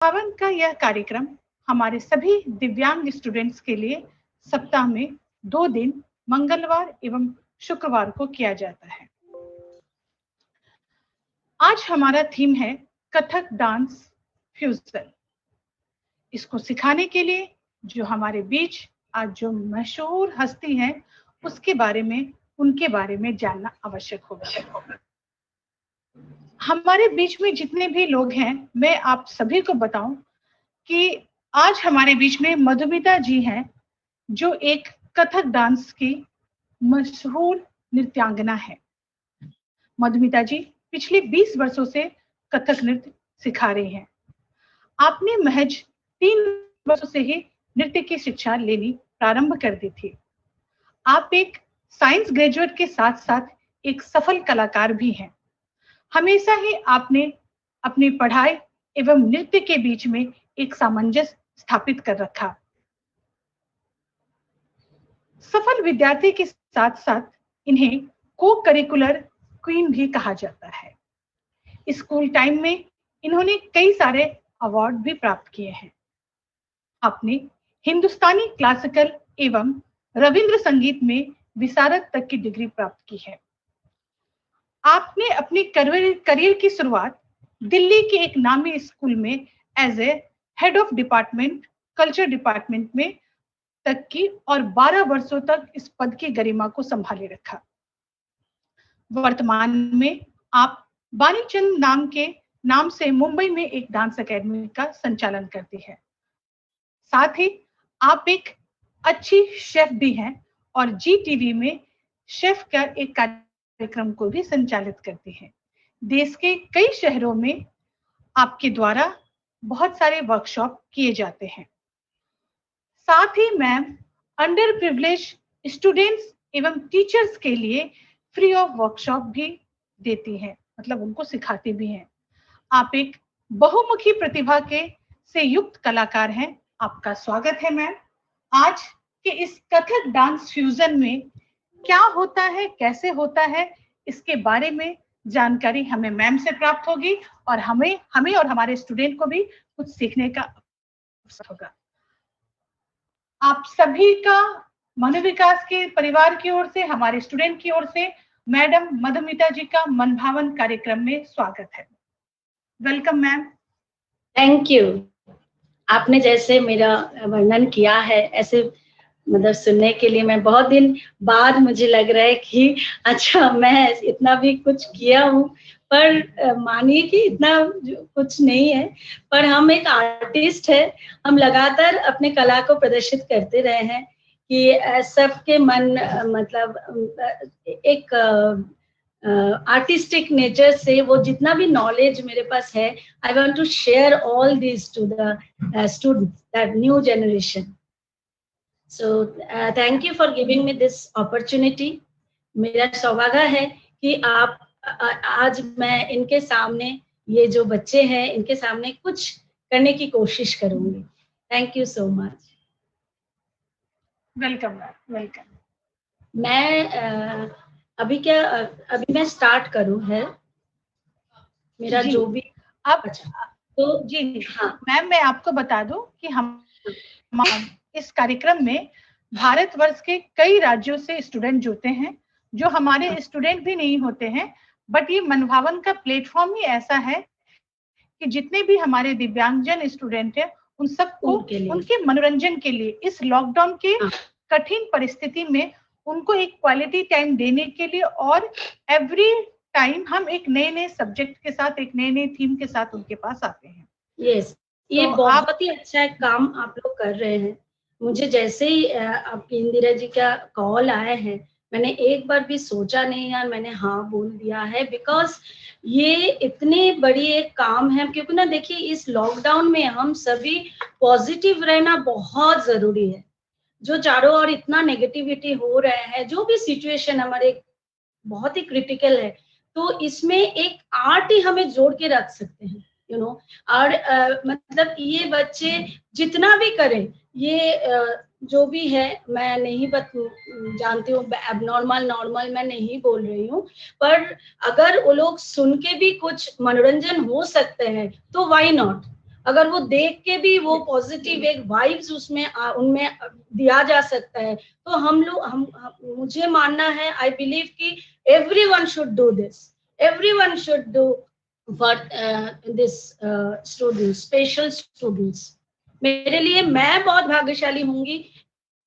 पावन का यह कार्यक्रम हमारे सभी दिव्यांग स्टूडेंट्स के लिए सप्ताह में 2 दिन मंगलवार एवं शुक्रवार को किया जाता है। आज हमारा थीम है कथक डांस फ्यूजन। इसको सिखाने के लिए जो हमारे बीच आज जो मशहूर हस्ती है उनके बारे में जानना आवश्यक होगा। हमारे बीच में जितने भी लोग हैं, मैं आप सभी को बताऊं कि आज हमारे बीच में मधुमिता जी हैं, जो एक कथक डांस की मशहूर नृत्यांगना है। मधुमिता जी पिछले 20 वर्षों से कथक नृत्य सिखा रही हैं। आपने महज 3 वर्षों से ही नृत्य की शिक्षा लेनी प्रारंभ कर दी थी। आप एक साइंस ग्रेजुएट के साथ साथ एक सफल कलाकार भी हैं। हमेशा ही आपने अपनी पढ़ाई एवं नृत्य के बीच में एक सामंजस्य स्थापित कर रखा। सफल विद्यार्थी के साथ साथ इन्हें को करिकुलर क्वीन भी कहा जाता है। स्कूल टाइम में इन्होंने कई सारे अवार्ड भी प्राप्त किए हैं। आपने हिंदुस्तानी क्लासिकल एवं रविंद्र संगीत में विशारद तक की डिग्री प्राप्त की है। आपने अपनी करियर की शुरुआत दिल्ली के एक नामी स्कूल में as a head of department culture department में तक की और 12 वर्षों तक इस पद की गरिमा को संभाले रखा। वर्तमान में आप बानीचंद नाम से मुंबई में एक डांस एकेडमी का संचालन करती है। साथ ही आप एक अच्छी शेफ भी हैं और जी टीवी में शेफ का एक कार्यक्रम को भी संचालित करती हैं। देश के कई शहरों में आपके द्वारा बहुत सारे वर्कशॉप किए जाते हैं। साथ ही मैम अंडर प्रिविलेज स्टूडेंट्स एवं टीचर्स के लिए फ्री ऑफ वर्कशॉप भी देती हैं, मतलब उनको सिखाती भी हैं। आप एक बहुमुखी प्रतिभा से युक्त कलाकार हैं। आपका स्वागत है मैम। आज के इस कथक डांस फ्यूजन में क्या होता है, कैसे होता है, इसके बारे में जानकारी हमें मैम से प्राप्त होगी और हमें और हमारे स्टूडेंट को भी कुछ सीखने का अवसर होगा। आप सभी का मनोविकास के परिवार की ओर से, हमारे स्टूडेंट की ओर से मैडम मधुमिता जी का मनभावन कार्यक्रम में स्वागत है। Welcome ma'am. Thank you. आपने जैसे मेरा वर्णन किया है, ऐसे मतलब सुनने के लिए मैं बहुत दिन बाद मुझे लग रहा है कि अच्छा मैं इतना भी कुछ किया हूँ, पर मानिए कि इतना कुछ नहीं है। पर हम एक आर्टिस्ट है, हम लगातार अपने कला को प्रदर्शित करते रहे हैं कि सबके मन मतलब एक आर्टिस्टिक नेचर से वो जितना भी नॉलेज मेरे पास है, I want to share all this to the students, that new generation. So thank you for giving me this opportunity. मेरा सौभाग्य है कि आप आज मैं इनके सामने, ये जो बच्चे हैं इनके सामने कुछ करने की कोशिश करूंगी। Thank you so much. Welcome welcome. मैं अभी मैं स्टार्ट करूं है मेरा जो भी अब तो जी हाँ मैम, मैं आपको बता दूं कि हम इस कार्यक्रम में भारतवर्ष के कई राज्यों से स्टूडेंट जुड़ते हैं, जो हमारे स्टूडेंट भी नहीं होते हैं। बट ये मनभावन का प्लेटफॉर्म ही ऐसा है कि जितने भी हमारे दिव्यांगजन स्टूडेंट हैं उन सबको उनके मनोरंजन के लिए इस लॉकडाउन के कठिन परिस्थिति में उनको एक क्वालिटी टाइम देने के लिए और एवरी टाइम हम एक नए सब्जेक्ट के साथ, एक नए थीम के साथ उनके पास आते हैं। यस, ये तो बहुत ही अच्छा काम आप लोग कर रहे हैं। मुझे जैसे ही आपकी इंदिरा जी का कॉल आया है, मैंने एक बार भी सोचा नहीं यार, मैंने हाँ बोल दिया है, बिकॉज ये इतनी बड़ी एक काम है। क्योंकि ना देखिए, इस लॉकडाउन में हम सभी पॉजिटिव रहना बहुत जरूरी है। जो चारों ओर इतना नेगेटिविटी हो रहा है, जो भी सिचुएशन हमारे बहुत ही क्रिटिकल है, तो इसमें एक आर्ट ही हमें जोड़ के रख सकते हैं, यू नो। और मतलब ये बच्चे जितना भी करें, ये जो भी है, मैं नहीं जानती हूँ, नॉर्मल मैं नहीं बोल रही हूँ, पर अगर वो लोग सुन के भी कुछ मनोरंजन हो सकते हैं तो व्हाई नॉट। अगर वो देख के भी वो पॉजिटिव एक वाइब्स उसमें उनमें दिया जा सकता है, तो हम मुझे मानना है, आई बिलीव कि everyone should do this, everyone should do for this students, special students. मेरे लिए मैं बहुत भाग्यशाली होंगी,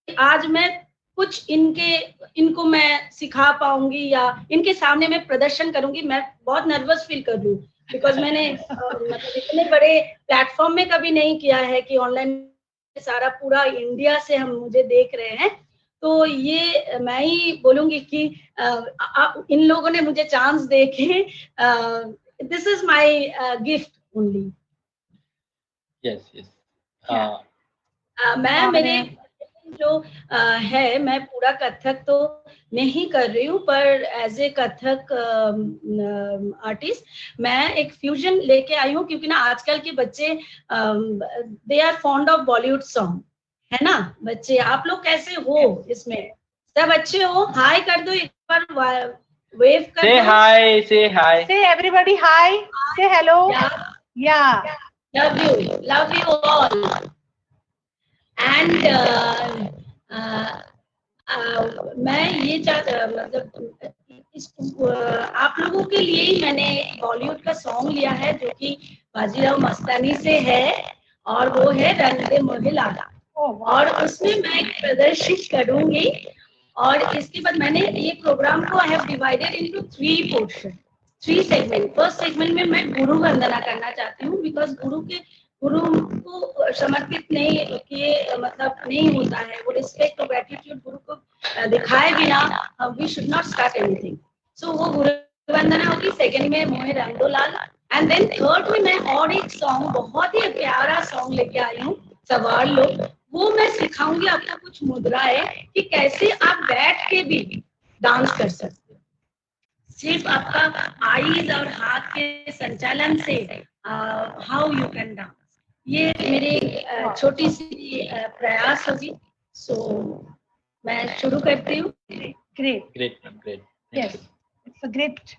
आज मैं कुछ इनको मैं सिखा पाऊंगी या इनके सामने मैं प्रदर्शन करूंगी। मैं बहुत नर्वस फील कर रही हूँ, बिकॉज मैंने मतलब इतने बड़े प्लेटफॉर्म में कभी नहीं किया है कि ऑनलाइन सारा पूरा इंडिया से हम मुझे देख रहे हैं। तो ये मैं ही बोलूंगी कि इन लोगों ने मुझे चांस दे के, this is my gift only. Yes मैं मेरे जो है, मैं पूरा कथक तो नहीं कर रही हूँ, पर एज ए कथक आर्टिस्ट मैं एक फ्यूजन लेके आई हूँ, क्योंकि ना आजकल के बच्चे they are fond of Bollywood song, है ना बच्चे? आप लोग कैसे हो इसमें? सब अच्छे हो? हाय कर दो एक बार, वेव कर दो। say hi say everybody hi, say hello. Yeah, love you all. And मैं ये मतलब आप लोगों के लिए ही मैंने बॉलीवुड का सॉन्ग लिया है, जो कि बाजीराव मस्तानी से है, और वो है रंग दे मोहे लाला। और उसमें मैं एक प्रदर्शन करूंगी, और इसके बाद मैंने ये प्रोग्राम को I have divided into 3 portion, 3 segment. First segment में मैं गुरु वंदना करना चाहती हूँ, बिकॉज गुरु को समर्पित नहीं किए मतलब नहीं होता है, वो रिस्पेक्ट और ग्रेटिट्यूड गुरु को दिखाए बिना we should not start anything. So वो गुरु वंदना होगी। सेकंड में मोहे रंग दो लाल, एंड देन थर्ड में मैं और एक सॉन्ग, बहुत ही प्यारा सॉन्ग लेके आई हूँ, सवार लो। वो मैं सिखाऊंगी आपको कुछ मुद्राएं कि कैसे आप बैठ के भी डांस कर सकते हो, सिर्फ आपका आईज और हाथ के संचालन से हाउ यू कैन डांस। ये मेरी छोटी सी प्रयास होगी। सो मैं शुरू करती हूँ। Great yes, it's a great.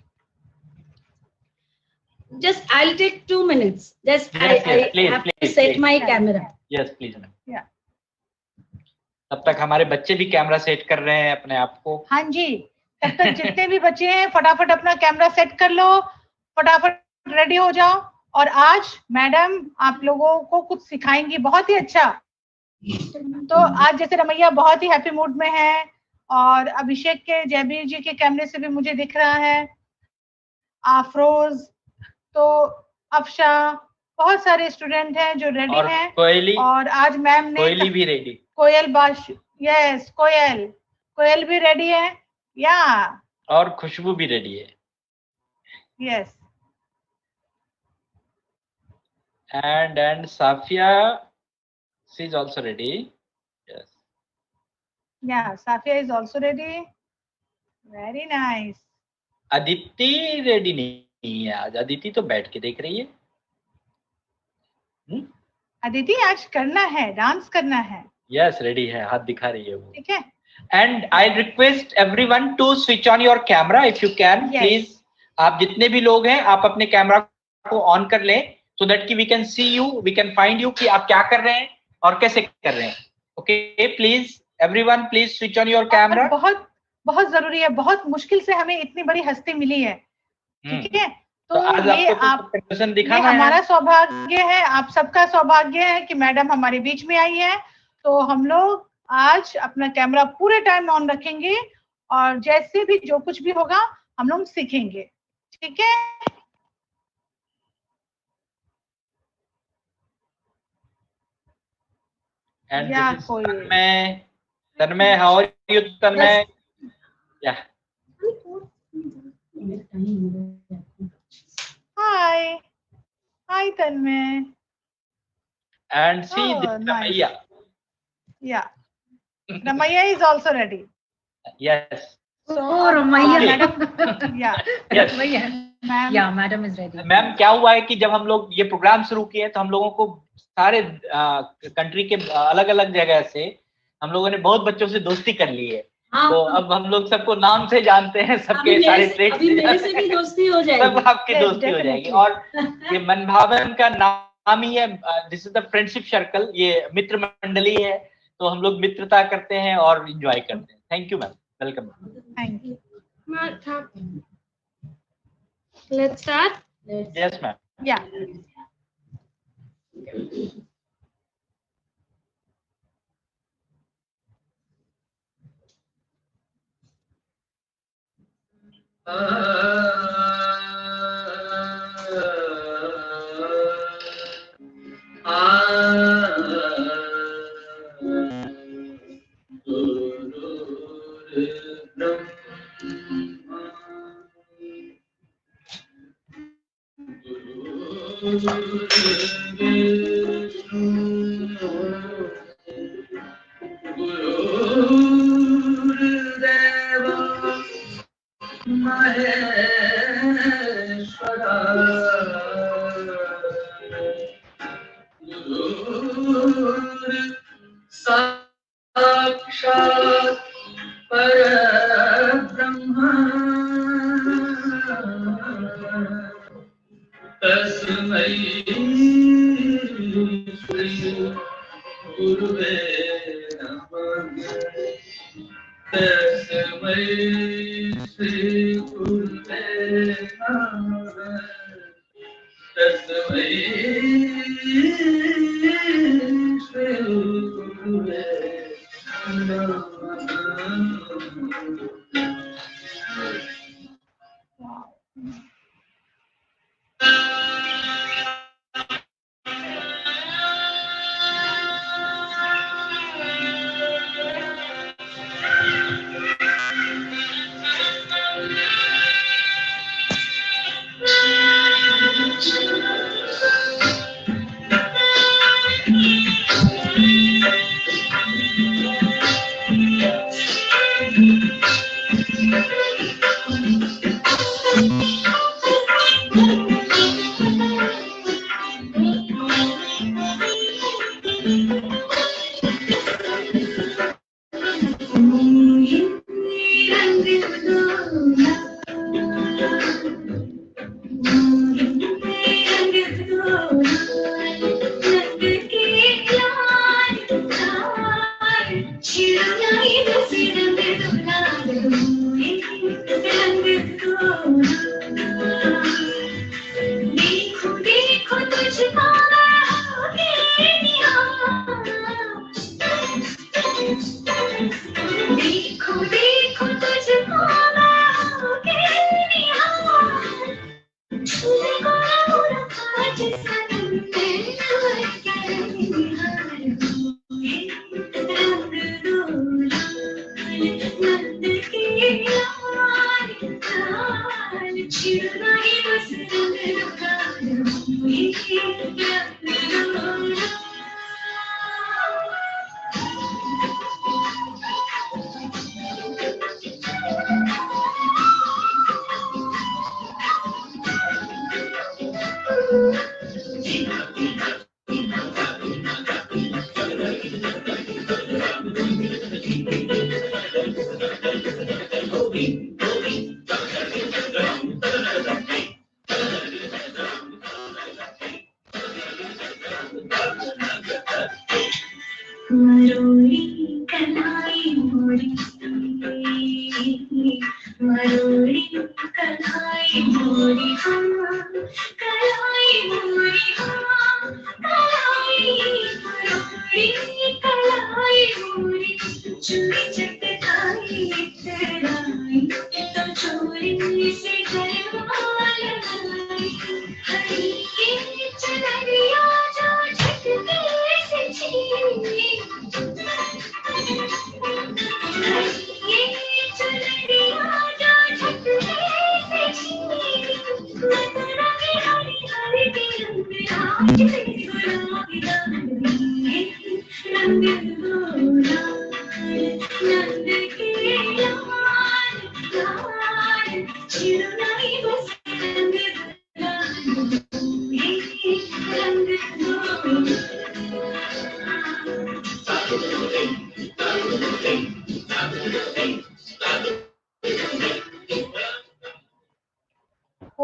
Just I'll take 2 minutes. Just yes, I please, have please, to set please. my camera. Yes, please. Yeah. तब तक हमारे बच्चे भी कैमरा सेट कर रहे हैं अपने आप को। हाँ जी, तब तक जितने भी बच्चे हैं फटाफट अपना कैमरा सेट कर लो, फटाफट रेडी हो जाओ। और आज मैडम आप लोगों को कुछ सिखाएंगी बहुत ही अच्छा। तो आज जैसे रमैया बहुत ही हैप्पी मूड में है, और अभिषेक के जयबीर जी के कैमरे से भी मुझे दिख रहा है, आफरोज, तो अफशा, बहुत सारे स्टूडेंट हैं जो रेडी हैं। कोयली, और आज मैम ने कोयली भी रेडी, कोयल बाश, यस कोयल भी रेडी है, या और खुशबू भी रेडी है, yes. and Safia, she is also ready. Yes. Yeah, Safia is also ready. Very nice. Aditi ready नहीं है आज, अदिति तो बैठ के देख रही है। अदिति आज करना है, डांस करना है। यस, रेडी है, हाथ दिखा रही है वो। ठीक है। And I request everyone to switch on your camera if you can, yes. Please, आप जितने भी लोग हैं आप अपने कैमरा को ऑन कर लें, so that कि we can see you, we can find you कि आप क्या कर रहे हैं और कैसे कर रहे हैं। Okay, please everyone, please switch on your camera. बहुत जरूरी है, बहुत मुश्किल से हमें इतनी बड़ी हस्ती मिली है। ठीक है, तो आज ये आप दिखाना है। हमारा सौभाग्य है, आप सबका सौभाग्य है कि मैडम हमारे बीच में आई है। तो हम लोग आज अपना कैमरा पूरे टाइम ऑन रखेंगे, और जैसे भी जो कुछ भी होगा हम लोग सीखेंगे। ठीक है, and this is Tanmay, how are you Tanmay? Yeah. Hi Tanmay. And see this Ramaiya. Yeah, Ramaiya is also ready. Yes. So Ramaiya madam. Yeah. Yes. Ma'am. Yeah, madam is ready. Ma'am क्या हुआ है कि जब हम लोग ये programme शुरू किए तो हम लोगों को सारे कंट्री के अलग अलग जगह से हम लोगों ने बहुत बच्चों से दोस्ती कर ली है। तो अब हम लोग सबको नाम से जानते हैं, सबके सारे ट्रेड्स मेरे से भी दोस्ती हो जाएगी, सब आपकी दोस्ती हो जाएगी। और ये मनभावन का नाम नाम ही है, this is the friendship circle, ये मित्र मंडली है, तो हम लोग मित्रता करते हैं और एंजॉय करते हैं। Thank you ma'am, welcome. Thank you. Let's start. Yes ma'am. या साक्षात् परब्रह्म तस्मै श्री गुरुवे नमः। तस्मै श्री गुरुवे नमः। तस्मै श्री गुरुवे नमः।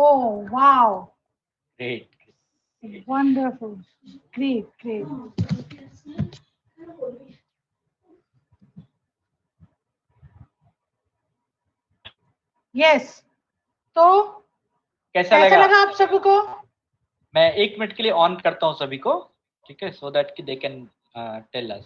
Oh, wow. Great. Wonderful. Great, great. Yes. तो कैसा लगा आप सबको? मैं 1 मिनट के लिए ऑन करता हूँ सभी को, ठीक है, सो दैट कि they can tell us.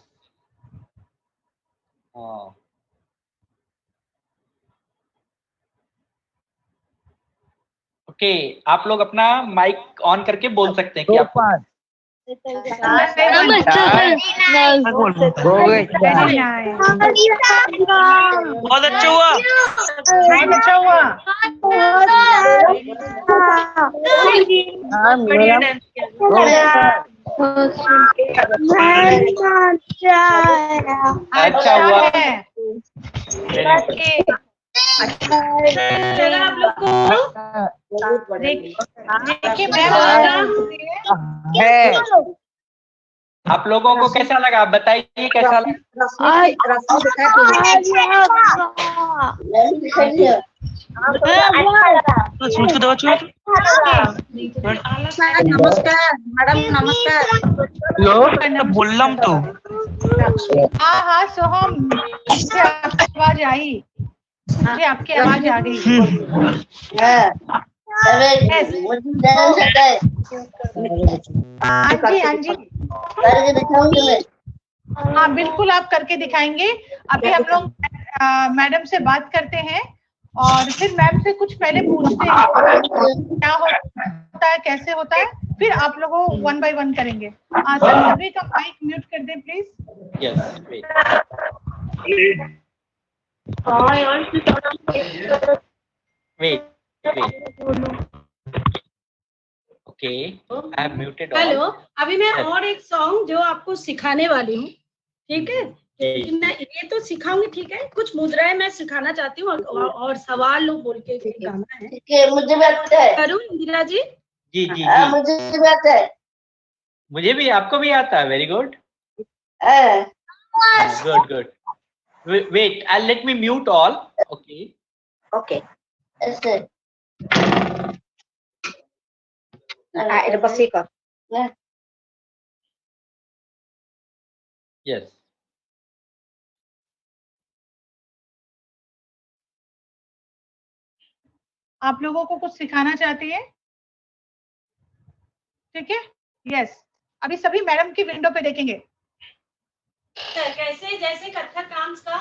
Okay, आप लोग अपना माइक ऑन करके बोल सकते हैं कि आप बहुत अच्छा हुआ। अच्छा हुआ। चला आप लोग को देखिए आप लोगों को कैसा लगा, आप बताइए कैसा लगा। नमस्कार मैडम, नमस्कार। बोललाम तो हाँ सोहम, मुझे आपकी आवाज आई, मुझे आपकी आवाज आ गई। हाँ जी हाँ बिल्कुल, आप करके दिखाएंगे। अभी हम लोग मैडम से बात करते हैं और फिर मैम से कुछ पहले पूछते हैं क्या होता है, कैसे होता है, फिर आप लोगों 1 by 1 करेंगे। सर सभी का माइक म्यूट कर दें please. Wait okay, I have muted all. Hello, अभी मैं और एक सॉन्ग जो आपको सिखाने वाली हूँ, ठीक है? मैं ये तो सिखाऊंगी, ठीक है? कुछ मुद्राएं मैं सिखाना चाहती हूँ और सवाल लोग बोल के गाना है। मुझे भी आता है। करूँ इंदिरा जी? जी जी जी, मुझे भी आता है। मुझे भी, आपको भी आता है। Very good good good. Wait, I let me mute all. Okay okay, ऐसे এটা বসে কর। यस, आप लोगों को कुछ सिखाना चाहती है, ठीक है? यस, अभी सभी मैडम की विंडो पे देखेंगे। कैसे, जैसे कथक डांस का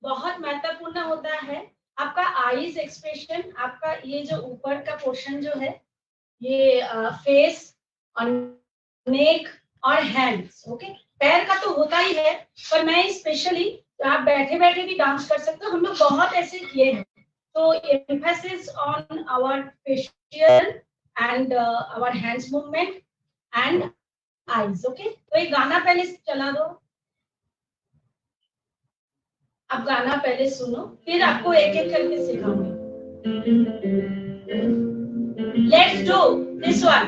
बहुत महत्वपूर्ण होता है आपका आईज एक्सप्रेशन, आपका ये जो ऊपर का पोर्शन जो है, ये फेस और नेक और हैंड्स, ओके? पैर का तो होता ही है, पर मैं स्पेशली, आप बैठे बैठे भी डांस कर सकते हो, हम लोग बहुत ऐसे किए हैं। तो emphasis on our facial and our hands movement and eyes, okay? तो ये गाना पहले चला दो, आप गाना पहले सुनो, फिर आपको एक एक करके सिखाऊंगी। Let's do this one.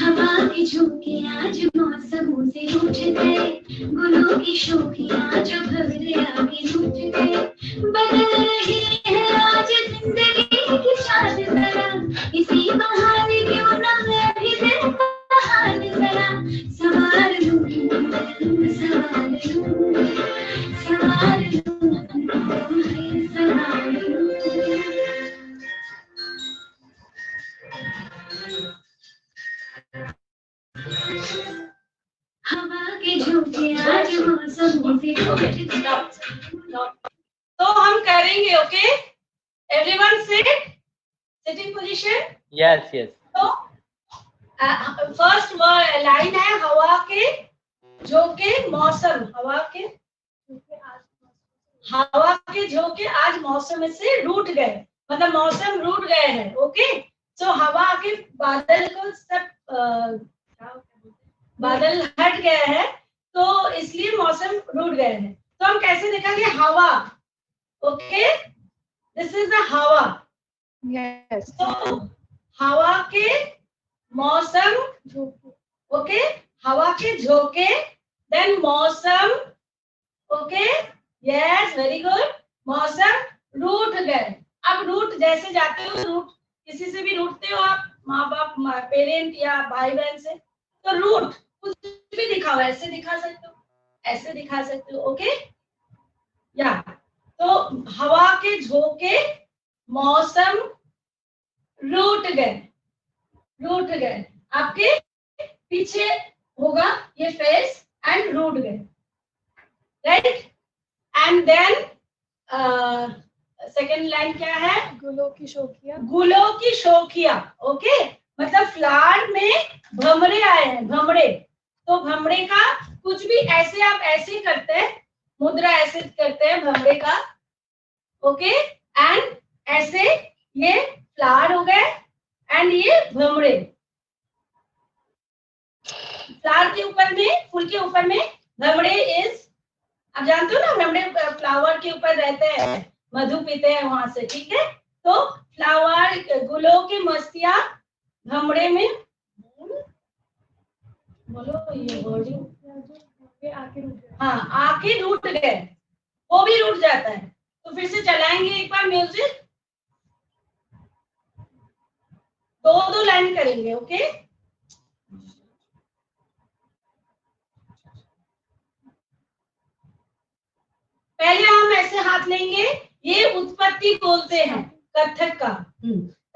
हवा के झोंके आज मौसमों से रूठ गए, गुलों की शोखियां जो भवरे आगे रूठ गए, बदल रही है आज जिंदगी की चाल जरा, इसी बहाने क्यों ना मैं भी दिल का हाल जरा संवार लूं, संवार लूं, संवार लूं, संवार लूं। हवा के झोंके आज मौसम से तो हम करेंगे, okay? Everyone sit, sitting position. Yes yes. तो फर्स्ट लाइन है हवा के झोंके मौसम, हवा के झोंके आज मौसम से रूठ गए, मतलब मौसम रूठ गए हैं, ओके? तो हवा के बादल को सब बादल हट गया है, तो इसलिए मौसम रूठ गए हैं। तो हम कैसे देखेंगे? हवा, ओके? दिस इज द हवा। यस, तो हवा के मौसम, ओके, हवा के झोंके, देन मौसम, ओके, यस, वेरी गुड, मौसम रूठ गए। अब रूठ जैसे जाते हो, रूठ किसी से भी रूठते हो आप, माँ बाप, पेरेंट या भाई बहन से, तो रूठ कुछ भी दिखाओ, ऐसे दिखा सकते हो, ऐसे दिखा सकते हो, ओके, या तो हवा के झोंके मौसम रूठ गए, रूठ गए, आपके पीछे होगा ये फेस, एंड रूठ गए, right. And then second line क्या है, गुलों की शोखिया, गुलों की शोखिया, ओके, मतलब फ्लावर में भमरे आए हैं, भमरे, तो भमरे का कुछ भी ऐसे आप ऐसे करते हैं, मुद्रा ऐसे करते हैं भमरे का, ओके, एंड ऐसे ये फ्लावर हो गए, एंड ये भमरे, फ्लावर के ऊपर में, फूल के ऊपर में भमरे इज, आप जानते हो ना, भमरे फ्लावर के ऊपर रहते हैं, मधु पीते हैं वहां से, ठीक है। तो फ्लावर, गुलों की मस्तियां भमरे में, बोलो ये वर्डिंग, हाँ, आके रूठ गए, वो भी रूठ जाता है। तो फिर से चलाएंगे एक बार म्यूजिक, दो लाइन करेंगे, ओके। पहले हम ऐसे हाथ लेंगे, ये उत्पत्ति बोलते हैं कथक का,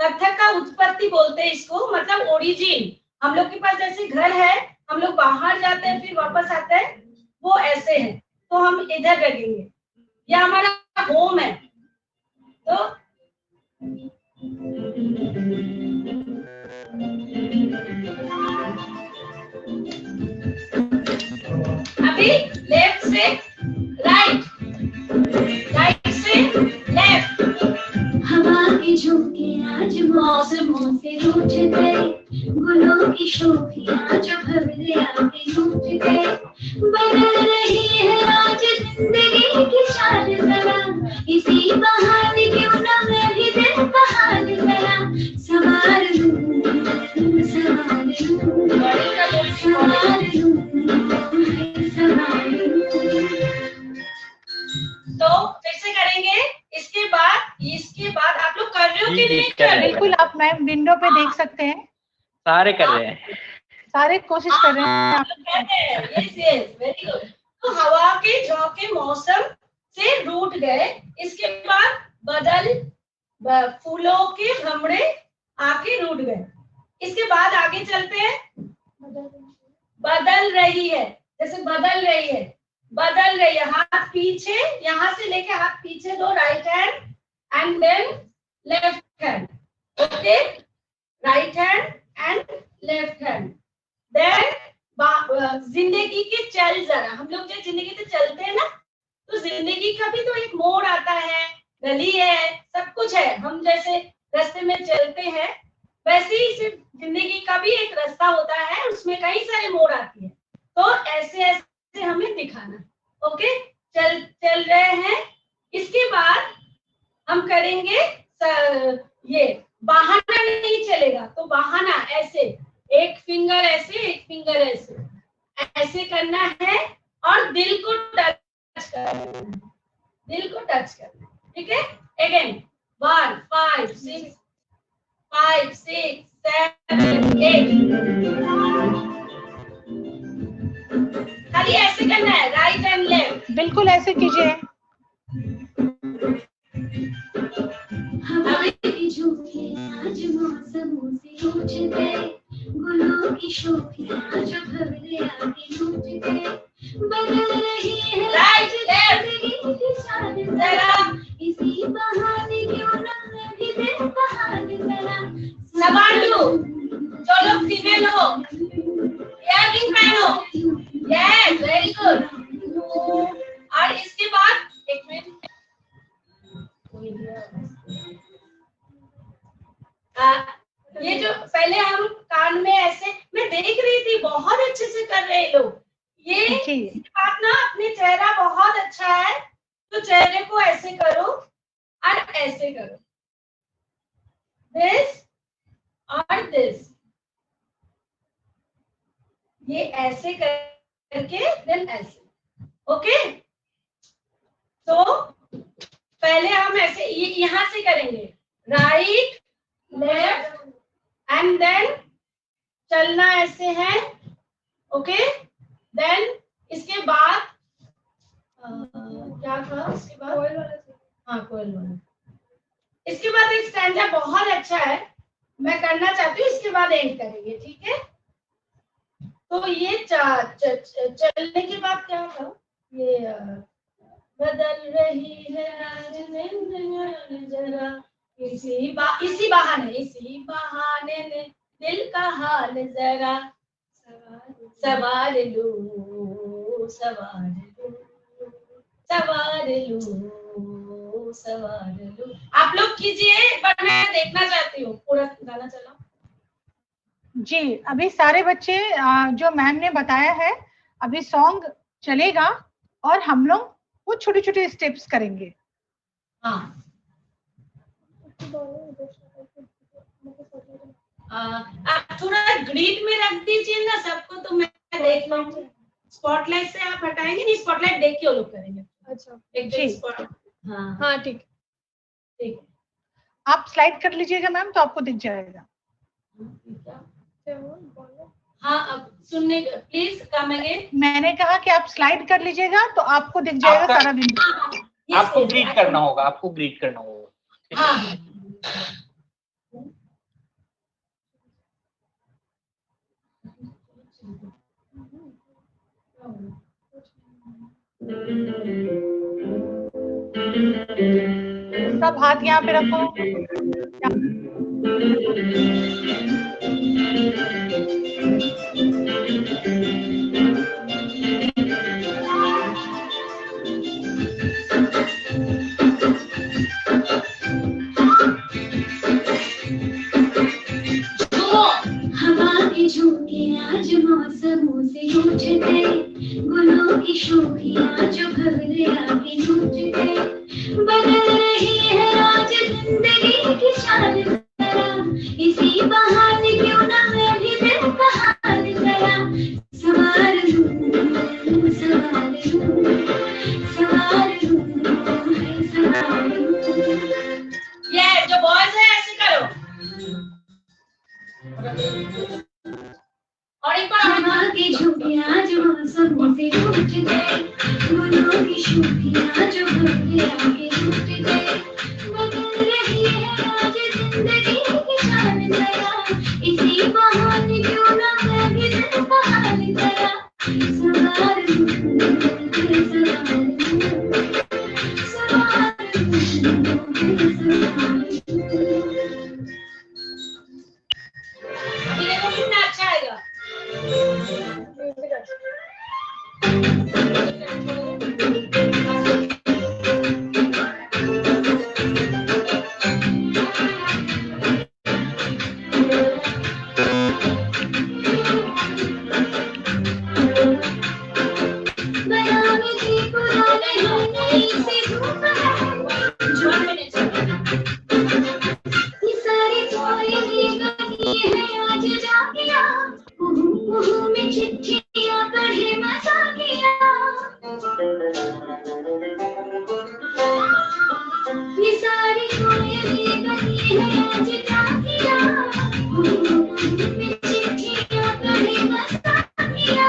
कथक का उत्पत्ति बोलते हैं इसको, मतलब ओरिजिन। हम लोग के पास जैसे घर है, हम लोग बाहर जाते हैं फिर वापस आते हैं, वो ऐसे है, तो हम इधर लगेंगे, ये हमारा होम है। तो अभी लेफ्ट से राइट, राइट से लेफ्ट, हवा के झोंके आज मौसमों से रूठ गए, गुलों की शोखियां जो भवरे आके रूठ गए, बदल रही है आज जिंदगी की चाल जरा, इसी बहाने क्यों ना मैं भी दिल बहार करा, सवार लूं, सवार लूं, सवार लूं, सवार लूं। तो फिर से करेंगे, इसके बाद आप लोग कर रहे हो कि नहीं कर रहे? बिल्कुल, आप मैम विंडो पे देख सकते हैं, सारे कर रहे हैं, सारे कोशिश कर रहे हैं। Yes yes, very good. तो हवा के झोंके मौसम से रूठ गए, इसके बाद फूलों के भमरे आके रूठ गए, इसके बाद आगे चलते हैं, बदल रही है, जैसे बदल रही है, बदल रही है, हाथ पीछे, यहाँ से लेके हाथ पीछे दो, right hand and then left hand, okay, right hand and left hand, then जिंदगी के चल जरा, हम लोग जो जिंदगी से चलते हैं ना, तो जिंदगी का भी तो एक मोड़ आता है, गली है, सब कुछ है, हम जैसे रास्ते में चलते हैं, वैसे ही जिंदगी का भी एक रास्ता होता है, उसमें कई सारे मोड़ आती है, तो ऐसे ऐसे हमें दिखाना, ओके, चल रहे हैं। इसके बाद हम करेंगे ये बहाना नहीं चलेगा, तो बहाना ऐसे, एक फिंगर ऐसे, एक फिंगर ऐसे, ऐसे करना है, और दिल को टच करना है, दिल को टच करना है, ठीक है। अगेन 1 5 6 5 6 7 8, खाली ऐसे करना है, राइट एंड लेफ्ट, बिल्कुल ऐसे कीजिए। हवा के झोंके आज मौसमों से रूठ गए, गुलों की शोखियां जो भवरे आके रूठ गए, बदल रही है राइट लेफ्ट, जिंदगी की चाल जरा इसी बहाने क्यों ना मैं भी दिल बहार करा, संभाल लो, जो लोग फीमेल हो इयररिंग पहनो, यस वेरी गुड। और इसके बाद एक मिनट, ये जो पहले हम कान में ऐसे, मैं देख रही थी बहुत अच्छे से कर रहे हैं लोग, ये बात ना, अपने चेहरा बहुत अच्छा है, तो चेहरे को ऐसे करो और ऐसे करो, दिस और दिस, ये ऐसे करके देन ऐसे, ओके। तो पहले हम ऐसे यहां से करेंगे, राइट लेफ्ट एंड देन चलना ऐसे है, ओके। देन इसके बाद क्या था, इसके बाद कोयल वाला, हाँ कोयल वाला। इसके बाद एक स्टैंजा बहुत अच्छा है, मैं करना चाहती हूँ, इसके बाद एंड करेंगे, ठीक है। तो ये चलने के बाद क्या था, ये बदल रही है आज जरा इसी बहाने ने दिल का हाल जरा सवार लूं सवार लूं। आप लोग कीजिए, पर मैं देखना चाहती हूँ, पूरा गाना चलाओ। जी, अभी सारे बच्चे जो मैम ने बताया है, अभी सॉन्ग चलेगा और हम लोग वो छोटे छोटे स्टेप्स करेंगे। हाँ, आप थोड़ा ग्रिड में रख दीजिए ना सबको, तो मैं देख लूंगी। स्पॉटलाइट से आप हटाएंगे नहीं, स्पॉटलाइट देख के वो लोग करेंगे। अच्छा, एक स्पॉट। हाँ हाँ, ठीक ठीक। आप स्लाइड कर लीजिएगा मैम, तो आपको दिख जाएगा। हाँ, अब सुनने प्लीज कम अगेन। मैंने कहा कि आप स्लाइड कर लीजिएगा तो आपको दिख जाएगा सारा बिंदु। आपको ग्रीट करना होगा, आपको ग्रीट करना होगा। हाँ, सब हाथ यहाँ पे रखो। हवा के झोंके आज मौसमों से उठते, गुलों की शोखियां जो भवरे आगे टूटते, बदल रही है आज जिंदगी की चाल जरा, इसी बहाने क्यों ना मैं भी दिल का हाल जरा सवार लूं सवार लूं सवार लूं। ये जो बॉयज है ऐसे करो। और एक बार हवा की झुकियां जो मौसमों से उठते, गुलों की शोखियां जो भवरे आगे टूटते, बदल रही है आज जिंदगी की चाल जरा, इसी बहाने क्यों ना मैं भी दिल का हाल जरा सवार लूं सवार ये देखो कितना अच्छा आएगा। बनाने की पुराने नई सी धूप है, ये सारी कोयली गई है आज जागिया, में चिट्ठियां पढ़े मजाकिया, ये सारी कोयली गई है आज जागिया, में चिट्ठियां पढ़े मजाकिया,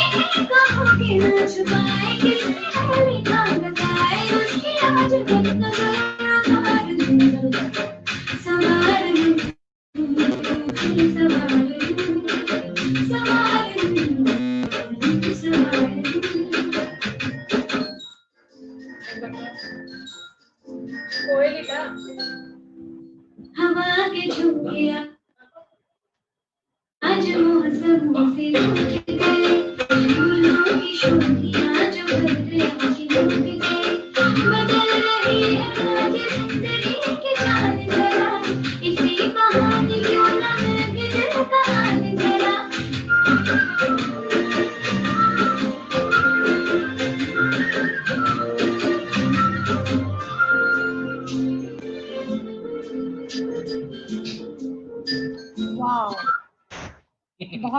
इन्हें कहोगे ना छुपाए किसने लिखा बताए, उसकी आज तक नजर सवार लूं सवार लूं सवार लूं सवार कोयली का हवा के झोंकियां आज मौसमों से उठते, गुलों की शोखियां जो भवरे आगे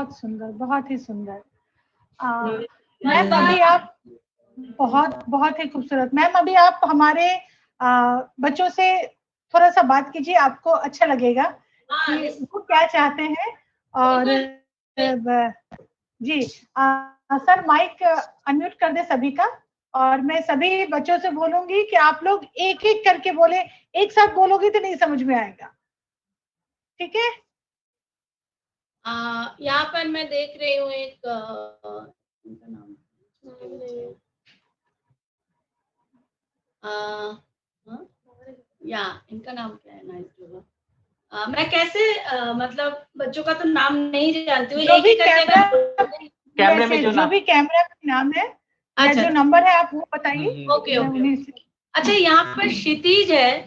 बहुत सुंदर, बहुत ही सुंदर। मैम अभी आप बहुत ही खूबसूरत। मैम अभी आप हमारे बच्चों से थोड़ा सा बात कीजिए, आपको अच्छा लगेगा कि वो क्या चाहते हैं। और जी सर माइक अनम्यूट कर दे सभी का, और मैं सभी बच्चों से बोलूंगी कि आप लोग एक एक करके बोले, एक साथ बोलोगे तो नहीं समझ में आएगा, ठीक है? यहाँ पर मैं देख रही हूँ एक इनका नाम इनका नाम क्या है? नाइस होगा। मैं कैसे मतलब बच्चों का तो नाम नहीं जानती हूँ। जो भी कैमरे में जो भी कैमरा नाम है, अच्छा, जो नंबर है आप वो बताइए। Okay okay. अच्छा, यहाँ पर क्षितिज है,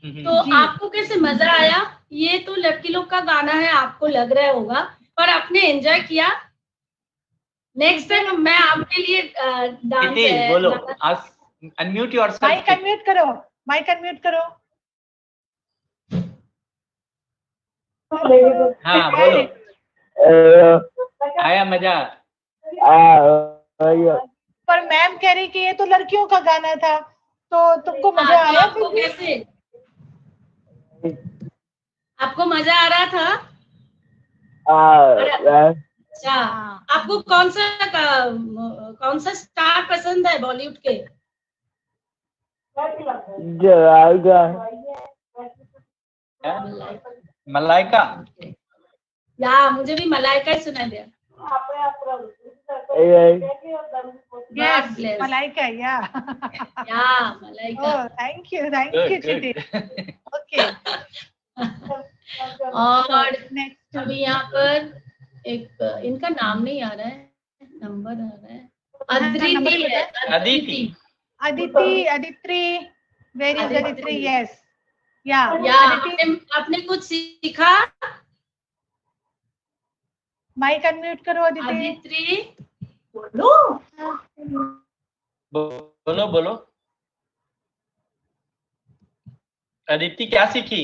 तो आपको कैसे मजा आया? ये तो लड़की लोग का गाना है, आपको लग रहा होगा, पर आपने एंजॉय किया? नेक्स्ट टाइम मैं आपके लिए डांस है। बोलो, अनम्यूट योरसेल्फ। माइक अनम्यूट करो, माइक अनम्यूट करो। हाँ बोलो। आया मजा? पर मैम कह रही कि ये तो लड़कियों का गाना था, तो तुमको मजा आया? आपको कैसे, आपको मजा आ रहा था? अच्छा, आपको कौन सा स्टार पसंद है बॉलीवुड के? मलाइका। या मुझे भी मलाइका ही सुना दिया। Yes, मलाइका, या Malaika. Thank you Chitti. Okay, और अभी यहाँ पर एक इनका नाम नहीं आ रहा है, नंबर आ रहा है। Aditi, very good Aditi, yes. या आपने कुछ सीखा? माइक अनम्यूट करो अदिति। बोलो। अदिति क्या सीखी?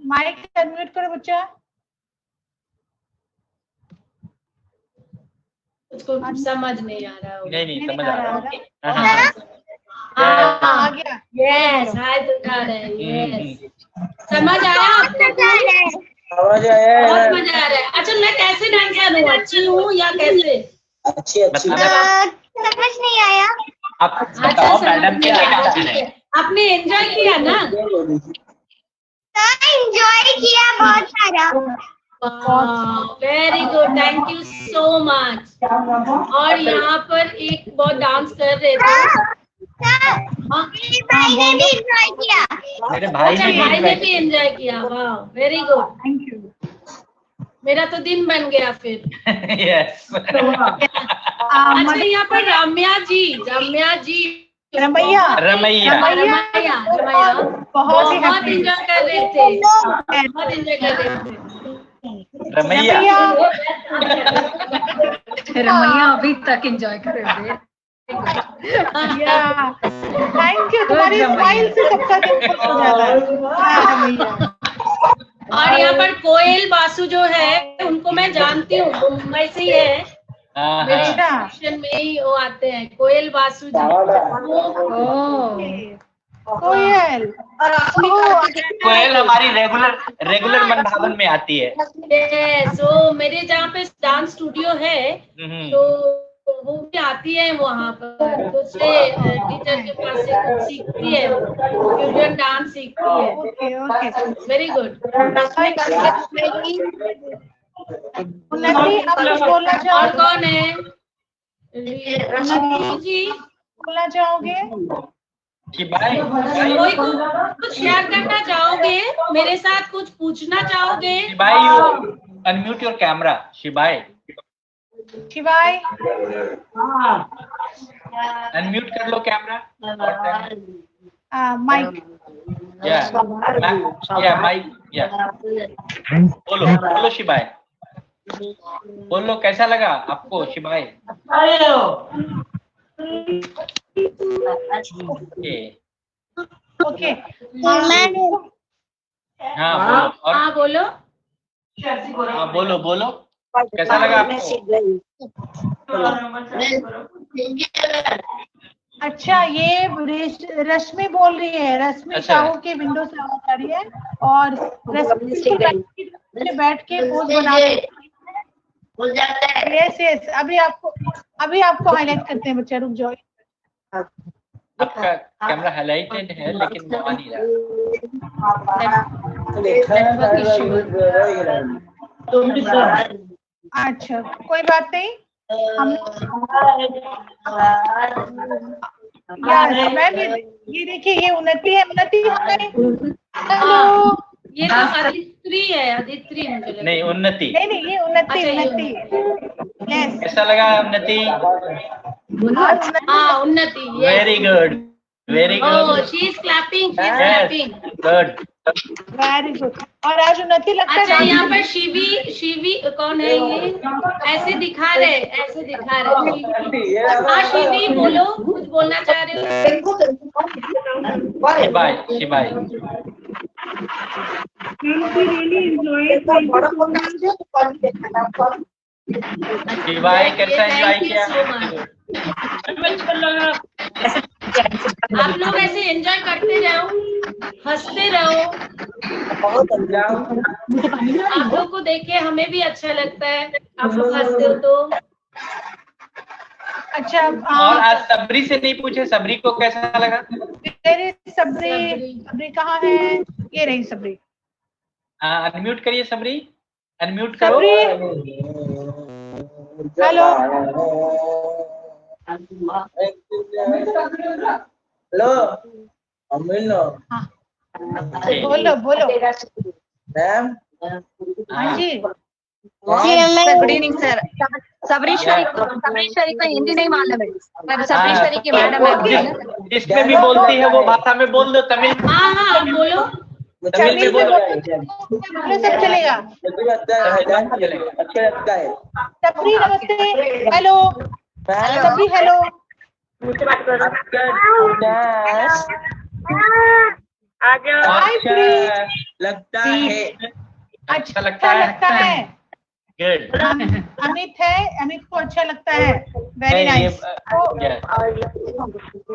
माइक अनम्यूट करो बच्चा। उसको समझ नहीं आ रहा होगा। नहीं समझ आ रहा है। आ गया। यस, हाथ उठा रहे हैं। यस, समझ आया आपको? समझ आया, बहुत मजा आ रहा है। अच्छा, मैं कैसे डांसर हूँ? अच्छी हूँ या कैसे? अच्छी समझ नहीं आया। आप बताओ मैडम क्या डांसर है? आपने एंजॉय किया ना? एंजॉय किया बहुत सारा। Very good, thank you so much. और यहाँ पर एक बहुत डांस कर रहे थे। भाई ने भी एंजॉय किया। मेरे भाई ने भी एंजॉय किया। वाह, वेरी गुड, थैंक यू। मेरा तो दिन बन गया फिर। यस। अच्छा, यहाँ पर रमैया जी बहुत एंजॉय कर रहे थे। रमैया अभी तक एंजॉय कर रहे थे। थैंक यू, तुम्हारी स्माइल से सबका दिन खुश हो जाता है। और यहाँ पर कोयल बासु जो है, उनको मैं जानती हूँ, मुंबई से ही है। मेरे स्टेशन में ही वो आते हैं, कोयल बासु जी। कोयल हमारी रेगुलर मनभावन में आती है। तो मेरे जहाँ पे डांस स्टूडियो है, तो वो भी आती है वहाँ पर, तो उससे टीचर के पास से कुछ सीखती है, फ्यूजन डांस सीखती है। Very good. और कौन है जी? बोलना चाहोगे? कोई कुछ शेयर करना चाहोगे मेरे साथ? कुछ पूछना चाहोगे? Unmute your camera. शिवाय अनम्यूट कर लो कैमरा। माइक बोलो शिवाय, बोलो कैसा लगा आपको शिवाय? ओके। हाँ बोलो। बोलो। बोलो। कैसा लगा आपको? अच्छा, ये रश्मि बोल रही है, रश्मि अच्छा। साहू के विंडो से आवाज आ रही है, और रश्मि बैठ के पोज बना यस अभी आपको हाईलाइट करते हैं बच्चा, रुक जाओ। आपका कैमरा हाईलाइटेड है लेकिन आ नहीं रहा। अच्छा कोई बात नहीं, हम मैम ये देखिए, ये उन्नति है, उन्नति हेलो, ये तो अदित्री है, अदित्री मुझे लगा। नहीं उन्नति, नहीं ये उन्नति यस। कैसा लगा उन्नति? हाँ उन्नति, very good, very oh good, she is clapping, she is clapping, good, very good. और आज उन्नति लगता है। अच्छा यहाँ पर शिवी कौन है ये? ऐसे दिखा रहे, ऐसे दिखा रहे। हाँ शिवी बोलो, कुछ बोलना चाह रहे हो? शिबाई शिबाई कैसा एंजॉय किया? आप लोग ऐसे एंजॉय करते रहो, हंसते रहो। आप लोग को देख के हमें भी अच्छा लगता है, आप लोग हंसते हो तो। अच्छा और आज सबरी से नहीं पूछे, सबरी को कैसा लगा? सबरी कहाँ है? ये रही सबरी। अनम्यूट करिए सबरी, अनम्यूट करो। हेलो बोलो मैम। हाँ जी गुड इवनिंग सर। सबरी शरीफ का हिंदी नहीं मालूम है, सबरी शरीफ की मैडम है। जिसमें भी बोलती है वो भाषा में बोल दो, तमिल। हाँ बोलो, तमिल में बोलो, सब चलेगा। अच्छा लगता है। सबरी नमस्ते, हेलो सबरी हेलो। लगता है, अच्छा लगता है। गुड। अमित है, अमित को अच्छा लगता है, वेरी नाइस।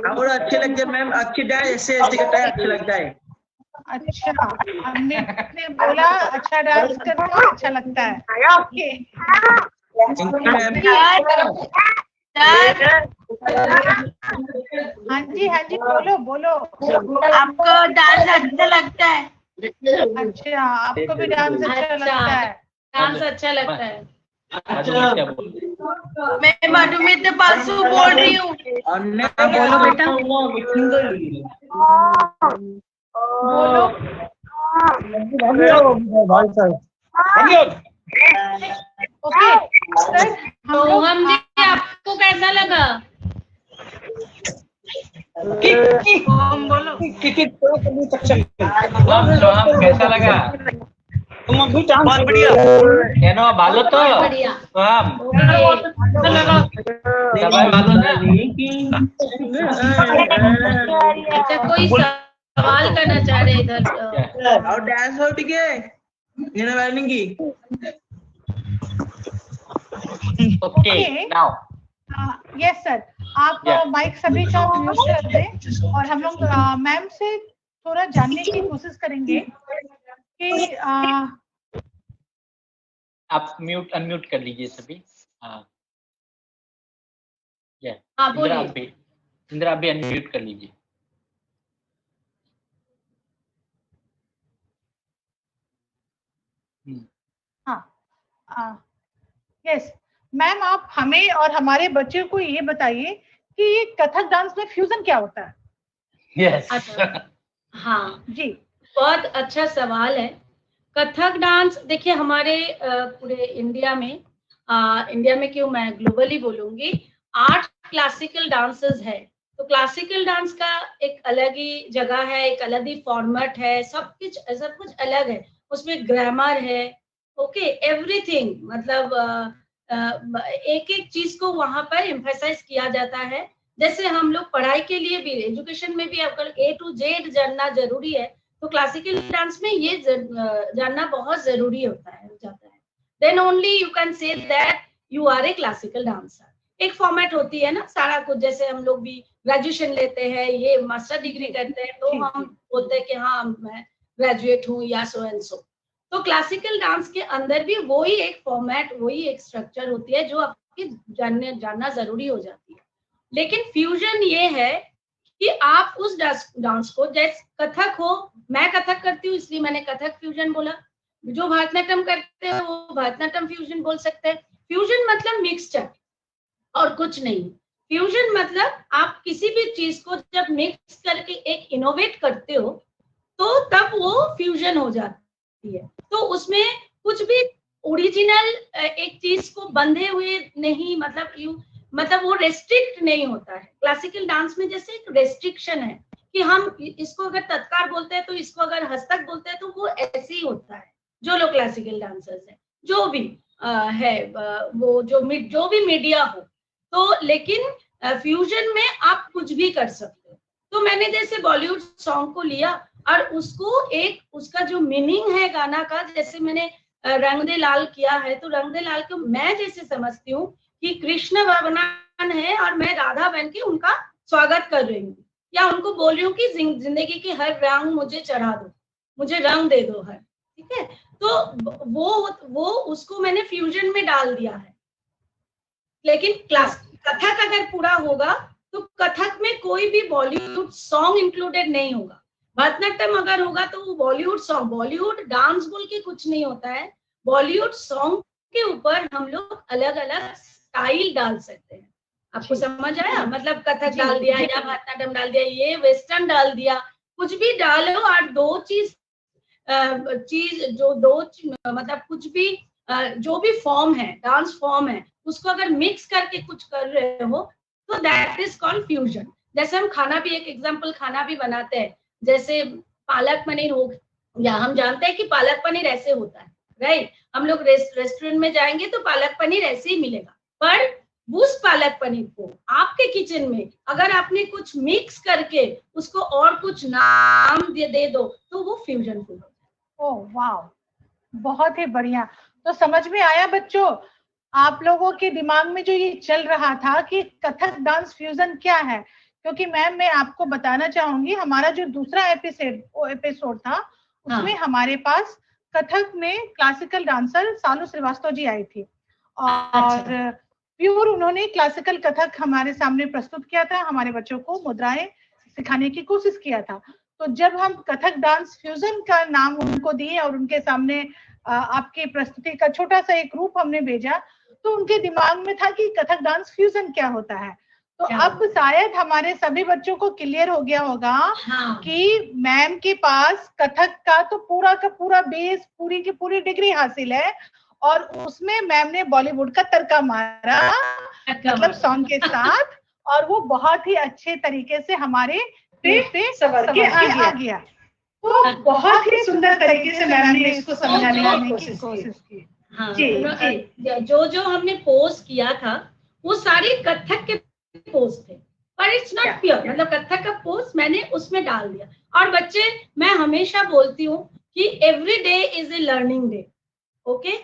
और अच्छे लगते हैं मैम, अच्छे डांस ऐसे करता है, अच्छा लगता है। अच्छा अमित ने बोला अच्छा डांस करता है, अच्छा लगता है। ओके हाँ जी बोलो। आपको डांस अच्छा लगता है? अच्छा आपको भी डांस अच्छा लगता है? डांस अच्छा लगता है। मैं मधुमिता पासु बोल रही हूँ। बोलो बेटा। ओके सर, हम जी आपको कैसा लगा? बोलो कैसा लगा? बहुत बढ़िया। एनो भालो तो बढ़िया। हम दबाई भालो ना। अच्छा कोई सवाल करना चाह रहे इधर? और डांस हो ठीक है, ये वार्निंग की। ओके नाउ यस सर, आप माइक सभी का म्यूट कर दें, और हम लोग मैम से थोड़ा जानने की कोशिश करेंगे कि आप म्यूट अनम्यूट कर लीजिए सभी। हाँ बोलिए। इंदिरा आप भी अनम्यूट कर लीजिए। हाँ यस मैम, आप हमें और हमारे बच्चे को ये बताइए कि ये कथक डांस में फ्यूजन क्या होता है? यस हाँ जी, बहुत अच्छा सवाल है। कथक डांस देखिए हमारे पूरे इंडिया में क्यों, मैं ग्लोबली बोलूंगी, 8 क्लासिकल डांसेस है। तो क्लासिकल डांस का एक अलग ही जगह है, एक अलग ही फॉर्मेट है, सब कुछ अलग है। उसमें ग्रामर है, ओके एवरीथिंग, मतलब एक एक चीज को वहां पर एम्फेसाइज किया जाता है। जैसे हम लोग पढ़ाई के लिए भी, एजुकेशन में भी आपका A to Z जानना जरूरी है, तो क्लासिकल डांस में ये जानना बहुत जरूरी होता है जाता है। then only you can say that you are a classical dancer. एक फॉर्मेट होती है ना सारा कुछ, जैसे हम लोग भी ग्रेजुएशन लेते हैं, ये मास्टर डिग्री करते हैं, तो हम बोलते हैं कि हाँ मैं ग्रेजुएट हूँ या सो एंड सो। तो क्लासिकल डांस के अंदर भी वही एक फॉर्मेट, वही एक स्ट्रक्चर होती है जो आपके जानना जरूरी हो जाती है। लेकिन फ्यूजन ये है कि आप उस डांस को, जैसे कथक हो, मैं कथक करती हूँ इसलिए मैंने कथक फ्यूजन बोला, जो भरतनाट्यम करते हैं वो भरतनाट्यम फ्यूजन बोल सकते हैं। फ्यूजन मतलब मिक्सचर और कुछ नहीं। फ्यूजन मतलब आप किसी भी चीज को जब मिक्स करके एक इनोवेट करते हो तो तब वो फ्यूजन हो जाती है। तो उसमें कुछ भी ओरिजिनल एक चीज को बंधे हुए नहीं, मतलब वो रेस्ट्रिक्ट नहीं होता है। क्लासिकल डांस में जैसे एक रेस्ट्रिक्शन है कि हम इसको अगर तत्कार बोलते हैं तो इसको अगर हस्तक बोलते हैं तो वो ऐसे ही होता है। जो लोग क्लासिकल डांसर्स हैं, जो भी है वो जो भी मीडिया हो, तो लेकिन फ्यूजन में आप कुछ भी कर सकते हो। तो मैंने जैसे बॉलीवुड सॉन्ग को लिया और उसको एक उसका जो मीनिंग है गाना का, जैसे मैंने रंग दे लाल किया है, तो रंग दे लाल को मैं जैसे समझती हूँ कि कृष्ण भगवान है और मैं राधा बन के उनका स्वागत कर रही हूँ, या उनको बोल रही हूँ कि जिंदगी की हर रंग मुझे चढ़ा दो, मुझे रंग दे दो हर, ठीक है। तो वो उसको मैंने फ्यूजन में डाल दिया है। लेकिन कथक अगर पूरा होगा तो कथक में कोई भी बॉलीवुड सॉन्ग इंक्लूडेड नहीं होगा। भरतनाट्यम अगर होगा तो वो बॉलीवुड सॉन्ग, बॉलीवुड डांस बोल के कुछ नहीं होता है। बॉलीवुड सॉन्ग के ऊपर हम लोग अलग अलग स्टाइल डाल सकते हैं। आपको समझ आया? मतलब कथक डाल दिया या भरतनाट्यम डाल दिया, ये वेस्टर्न डाल दिया, कुछ भी डालो और दो चीज मतलब कुछ भी जो भी फॉर्म है, डांस फॉर्म है, उसको अगर मिक्स करके कुछ कर रहे हो तो दैट इज कॉल्ड फ्यूजन। जैसे हम खाना भी, एक एग्जांपल खाना भी बनाते हैं, जैसे पालक पनीर हो गया, हम जानते हैं कि पालक पनीर ऐसे होता है, राइट। हम लोग रेस्टोरेंट में जाएंगे तो पालक पनीर ऐसे ही मिलेगा, पर उस पालक पनीर को आपके किचन में अगर आपने कुछ मिक्स करके उसको और कुछ नाम दे दो तो वो फ्यूजन फूड होता है। ओह वाह, बहुत ही बढ़िया। तो समझ में आया बच्चों, आप लोगों के दिमाग में जो ये चल रहा था कि कथक डांस फ्यूजन क्या है, क्योंकि मैम मैं आपको बताना चाहूंगी, हमारा जो दूसरा एपिसोड था उसमें हमारे पास कथक में क्लासिकल डांसर सालू श्रीवास्तव जी आई थी और प्योर उन्होंने क्लासिकल कथक हमारे सामने प्रस्तुत किया था, हमारे बच्चों को मुद्राएं सिखाने की कोशिश किया था। तो जब हम कथक डांस फ्यूजन का नाम उनको दिए और उनके सामने आपकी प्रस्तुति का छोटा सा एक रूप हमने भेजा, तो उनके दिमाग में था कि कथक डांस फ्यूजन क्या होता है। तो अब शायद हमारे सभी बच्चों को क्लियर हो गया होगा कि मैम के पास कथक का तो पूरा का पूरा बेस, पूरी की पूरी डिग्री हासिल है और उसमें मैम ने बॉलीवुड का तड़का मारा, मतलब सॉन्ग के साथ, और वो बहुत ही अच्छे तरीके से हमारे पे सवर के आ गया। तो बहुत ही सुंदर तरीके से मैम ने इसको समझाने की कोशिश की। जी, जो हमने पोस्ट किया था वो सारी कथक के पोस्ट थे, पर इट्स नॉट प्योर, मतलब कथक का पोस्ट मैंने उसमें डाल दिया। और बच्चे, मैं हमेशा बोलती हूँ कि every day is a learning day, okay.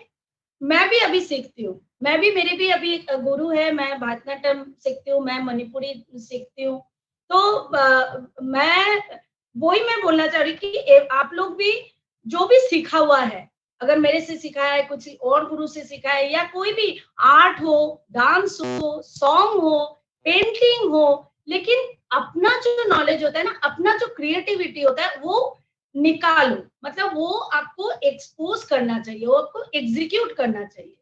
मैं भी अभी सीखती हूँ, मेरे भी अभी एक गुरु है, मैं भरतनाट्यम सीखती हूँ, मैं मणिपुरी सीखती हूँ। तो मैं बोलना चाह रही कि आप लोग भी जो भी सीखा हुआ है, अगर मेरे से सीखा है, कुछ और गुरु से सीखा है, या कोई भी आर्ट हो, डांस हो, सॉन्ग हो, पेंटिंग हो, लेकिन अपना जो नॉलेज होता है ना, अपना जो क्रिएटिविटी होता है वो निकालो, मतलब वो आपको एक्सपोज करना चाहिए, वो आपको एग्जीक्यूट करना चाहिए,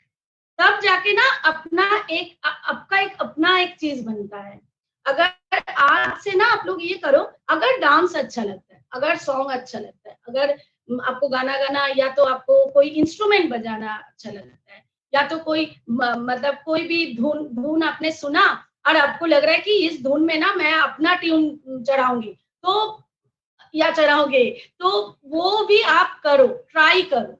तब जाके ना आपका एक अपना एक चीज बनता है। अगर आज से ना आप लोग ये करो, अगर डांस अच्छा लगता है, अगर सॉन्ग अच्छा लगता है, अगर आपको गाना गाना, या तो आपको कोई इंस्ट्रूमेंट बजाना अच्छा लगता है, या तो कोई मतलब कोई भी धुन आपने सुना और आपको लग रहा है कि इस धुन में ना मैं अपना ट्यून चढ़ाऊंगी, तो या चढ़ाओगे, तो वो भी आप करो, ट्राई करो,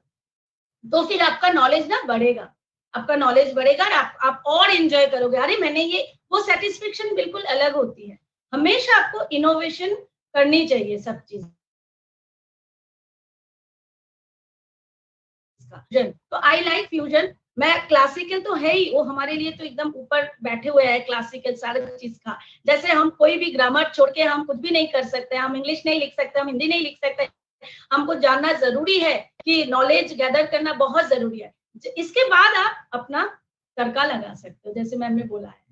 तो फिर आपका नॉलेज ना बढ़ेगा, आपका नॉलेज बढ़ेगा और आप और एंजॉय करोगे। अरे मैंने ये, वो सेटिस्फेक्शन बिल्कुल अलग होती है। हमेशा आपको इनोवेशन करनी चाहिए सब चीज का। तो आई लाइक फ्यूजन। मैं क्लासिकल तो है ही, वो हमारे लिए तो एकदम ऊपर बैठे हुए है क्लासिकल सारे चीज का। जैसे हम कोई भी ग्रामर छोड़ के हम कुछ भी नहीं कर सकते, हम इंग्लिश नहीं लिख सकते, हम हिंदी नहीं लिख सकते। हमको जानना जरूरी है कि नॉलेज गैदर करना बहुत जरूरी है। इसके बाद आप अपना तड़का लगा सकते हो, जैसे मैम ने बोला है।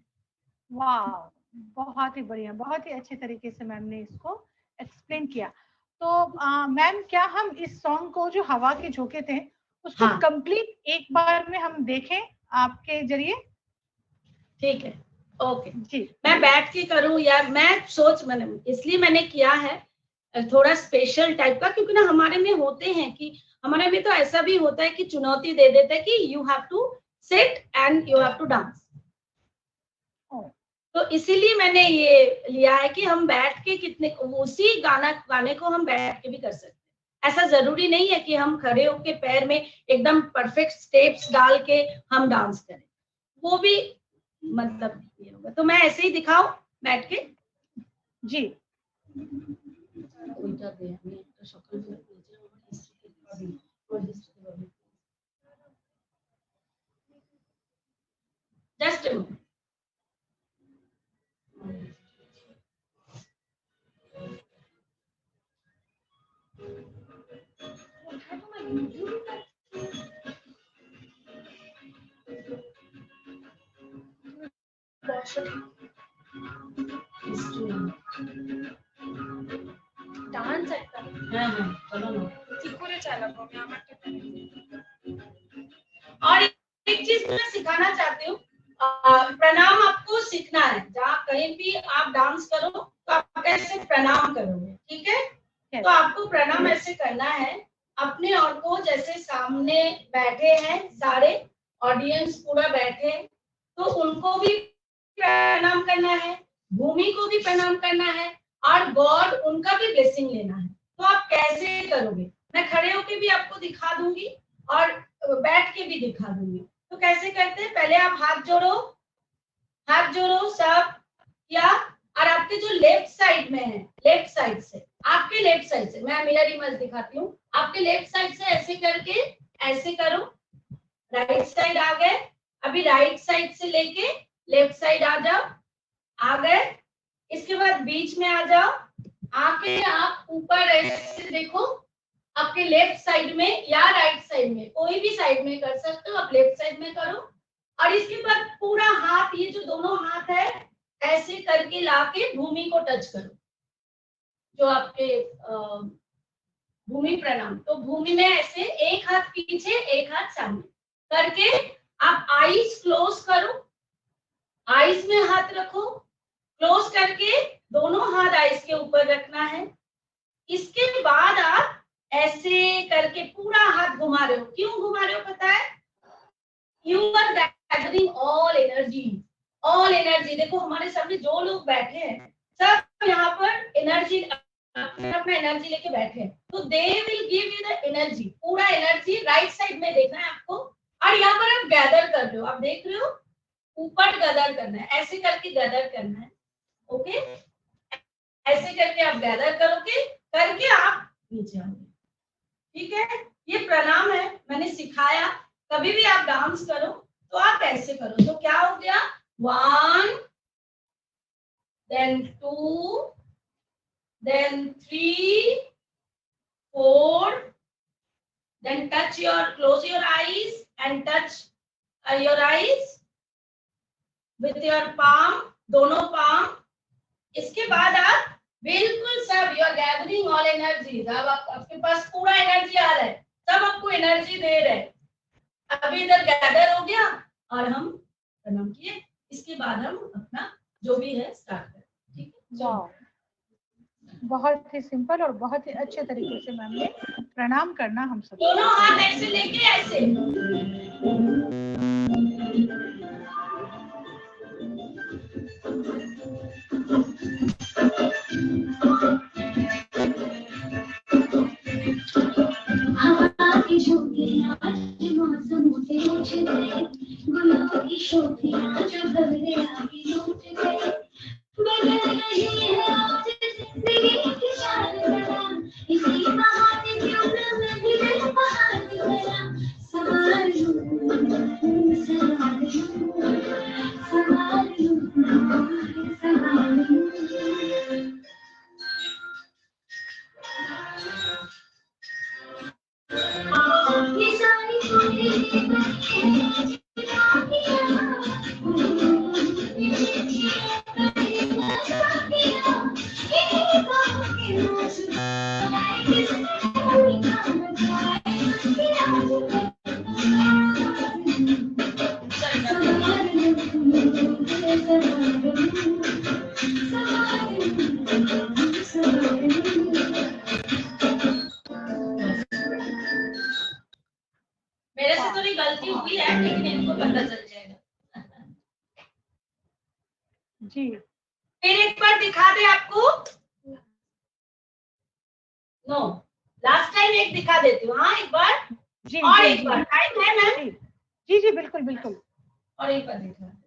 वाह, बहुत ही बढ़िया, बहुत ही अच्छे तरीके से मैम ने इसको एक्सप्लेन किया। तो मैम क्या हम इस सॉन्ग को जो हवा के झोंके थे उसको कंप्लीट एक बार में हम देखें आपके जरिए? ठीक है, ओके जी। मैं बैठ के करूं या मैं इसलिए मैंने किया है थोड़ा स्पेशल टाइप का, क्योंकि ना हमारे में होते हैं कि हमारे में तो ऐसा भी होता है कि चुनौती दे देते हैं कि you have to sit and you have to dance. तो इसीलिए मैंने ये लिया है कि हम बैठ के उसी गाने को हम बैठ के भी कर सकते हैं। ऐसा जरूरी नहीं है कि हम खड़े होके पैर में एकदम परफेक्ट स्टेप्स डाल के हम डांस करें, वो भी मतलब ये होगा। तो मैं ऐसे ही दिखाऊं बैठ के? जी। जस्ट डांस একটা चलो ना কি করে চালাবো আমি আমারটা और एक चीज मैं सिखाना चाहती हूँ, प्रणाम आपको सीखना है। जहाँ कहीं भी आप डांस करो तो आप कैसे प्रणाम करोगे, ठीक है? तो आपको प्रणाम ऐसे करना है, अपने और को जैसे सामने बैठे हैं सारे ऑडियंस पूरा बैठे, तो उनको भी प्रणाम करना है, भूमि को भी प्रणाम करना है, और गॉड उनका भी ब्लेसिंग लेना है। तो आप कैसे करोगे? मैं खड़े होके भी आपको दिखा दूंगी और बैठ के भी दिखा दूंगी। तो कैसे करते हैं? पहले आप हाथ जोड़ो सब क्या, और आपके जो लेफ्ट साइड में है, लेफ्ट साइड से, आपके लेफ्ट साइड से, मैं मिरर इमेज दिखाती हूँ, आपके लेफ्ट साइड से ऐसे करके ऐसे करो, राइट साइड आ गए। अभी राइट साइड से लेके लेफ्ट साइड आ जाओ, आ गए। इसके बाद बीच में आ जाओ, आके आप ऊपर ऐसे देखो, आपके लेफ्ट साइड में या राइट साइड में, कोई भी साइड में कर सकते हो, आप लेफ्ट साइड में करो। और इसके बाद पूरा हाथ, ये जो दोनों हाथ है, ऐसे करके लाके भूमि को टच करो, जो आपके भूमि प्रणाम। तो भूमि में ऐसे एक हाथ पीछे एक हाथ सामने करके आप आईज क्लोज करो, आईज में हाथ रखो, क्लोज करके दोनों हाथ आईज के ऊपर रखना है। इसके बाद आप ऐसे करके पूरा हाथ घुमा रहे हो। क्यों घुमा रहे हो पता है? You are gathering all energy, all energy. देखो हमारे सामने जो लोग बैठे हैं सब यहाँ पर एनर्जी, अपना एनर्जी लेके बैठे हैं, तो they will give you the energy. पूरा एनर्जी राइट साइड में देखना है आपको, और यहाँ पर आप गैदर कर रहे हो, आप देख रहे हो, ऊपर गैदर करना है, ऐसे करके गैदर करना है। ओके, ऐसे करके आप गैदर करोगे, करके आप नीचे आओगे, ठीक है? ये प्रणाम है, मैंने सिखाया। कभी भी आप डांस करो तो आप ऐसे करो। तो क्या हो गया? 1 then 2 then 3 4 then close your eyes and touch your eyes with your palm, दोनों palm। इसके बाद आप बिल्कुल सब, you are gathering all energy. अब आपके पास पूरा एनर्जी आ रहा है, सब आपको एनर्जी दे रहे हैं। अभी इधर गैदर हो गया और हम प्रणाम किए, इसके बाद हम अपना जो भी है स्टार्ट करें, ठीक है? बहुत ही सिंपल और बहुत ही अच्छे तरीके से मैम ने प्रणाम करना हम सब। दोनों हाथ ऐसे लेके ऐसे, हवा की झोंकियां आज मौसम से उठ गए, गुलों की शोखियां जो भवरे आगे लूट गए, बदल रही है आज जिंदगी की शान बना, इसी बहाने क्यों न मैं भी दिल बहाने बना, मेरे से थोड़ी गलती हुई है, लेकिन इनको पता चल जाएगा। जी फिर एक बार दिखा दे आपको। नो, लास्ट टाइम एक दिखा देती हूँ। हाँ, एक बार जी और जी, एक बार टाइम है मैम। जी जी बिल्कुल बिल्कुल। और एक बार दिखा।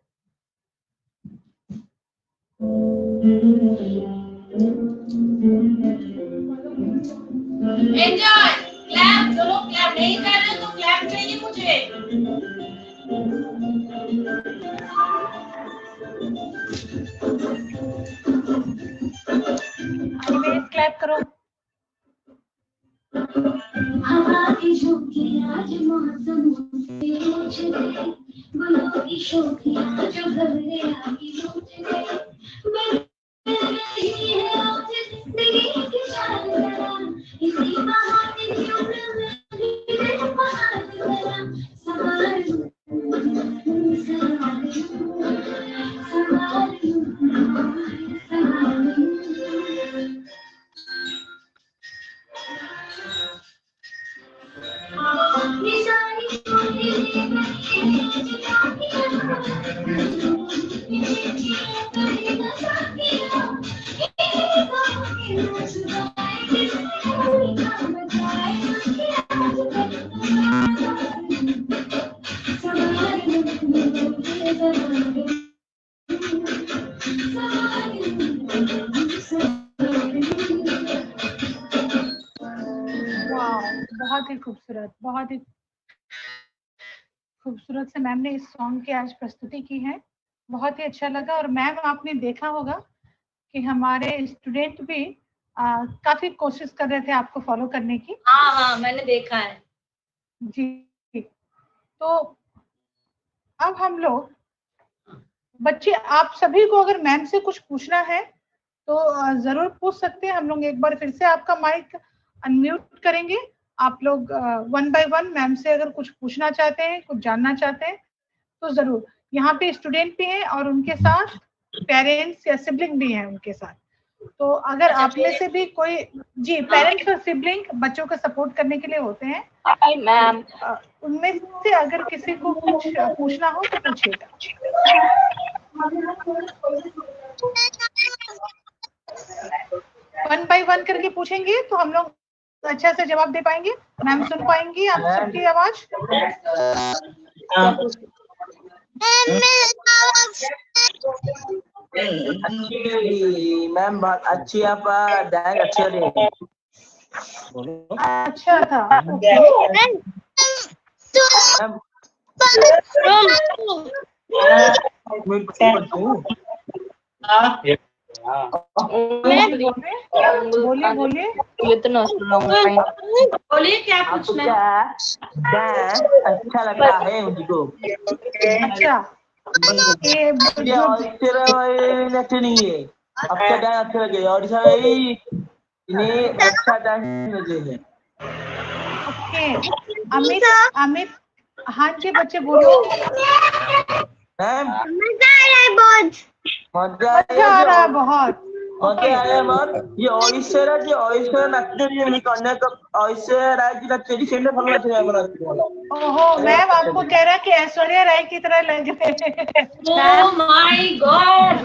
Enjoy, clap. जो लोग क्लैप नहीं कर रहे तो क्लैप चाहिए मुझे। अनिमेष क्लैप करो। हमारी झोंकियां आज मौसम से उछ गई, गुलों की शोखियां जो घबरे आगे लूट गई, बन रही है आज जिंदगी की शान, इसी बहाने क्यों न मैं बहार करा, संभालूं बहुत ही खूबसूरत, बहुत ही खूबसूरत से मैम ने इस सॉन्ग की आज प्रस्तुति की है। बहुत ही अच्छा लगा। और मैम आपने देखा होगा कि हमारे स्टूडेंट भी काफी कोशिश कर रहे थे आपको फॉलो करने की। हाँ हाँ, मैंने देखा है जी। तो अब हम लोग बच्चे, आप सभी को अगर मैम से कुछ पूछना है तो जरूर पूछ सकते हैं। हम लोग एक बार फिर से आपका माइक अनम्यूट करेंगे। आप लोग वन बाय वन मैम से अगर कुछ पूछना चाहते हैं, कुछ जानना चाहते हैं तो जरूर। यहाँ पे स्टूडेंट भी हैं और उनके साथ पेरेंट्स या सिबलिंग भी हैं उनके साथ। तो अगर आप में से भी कोई, जी, पेरेंट्स और सिबलिंग बच्चों का सपोर्ट करने के लिए होते हैं। Hi ma'am. उनमें से अगर किसी को कुछ पूछना हो तो पूछिएगा। वन बाय वन करके पूछेंगे तो हम लोग अच्छा से जवाब दे पाएंगे। मैम सुन पाएंगी आप सबकी आवाज? मैम बहुत अच्छी, आप डांस अच्छे रहे। अच्छा था। बोलिए बोलिए। बोलिए, क्या पूछना है? डांस अच्छा लगता है मुझको। अच्छा, ये नहीं है आपका डांस अच्छा लगे और इन्हें अच्छा डांस लगे है। ओके, अमित हाँ जी बच्चे बोलो। मैम मजा आ रहा है बहुत। मजा आ रहा है बहुत। मजा आया मैम। ये ऑयस्टर नचते रहिए मेरी कन्या का ऑयस्टर राय की नचते सेंटर फलना चाहिए हमारा। ओहो, मैम आपको कह रहा कि ऐश्वर्या राय की तरह लग रहे हैं। Oh my God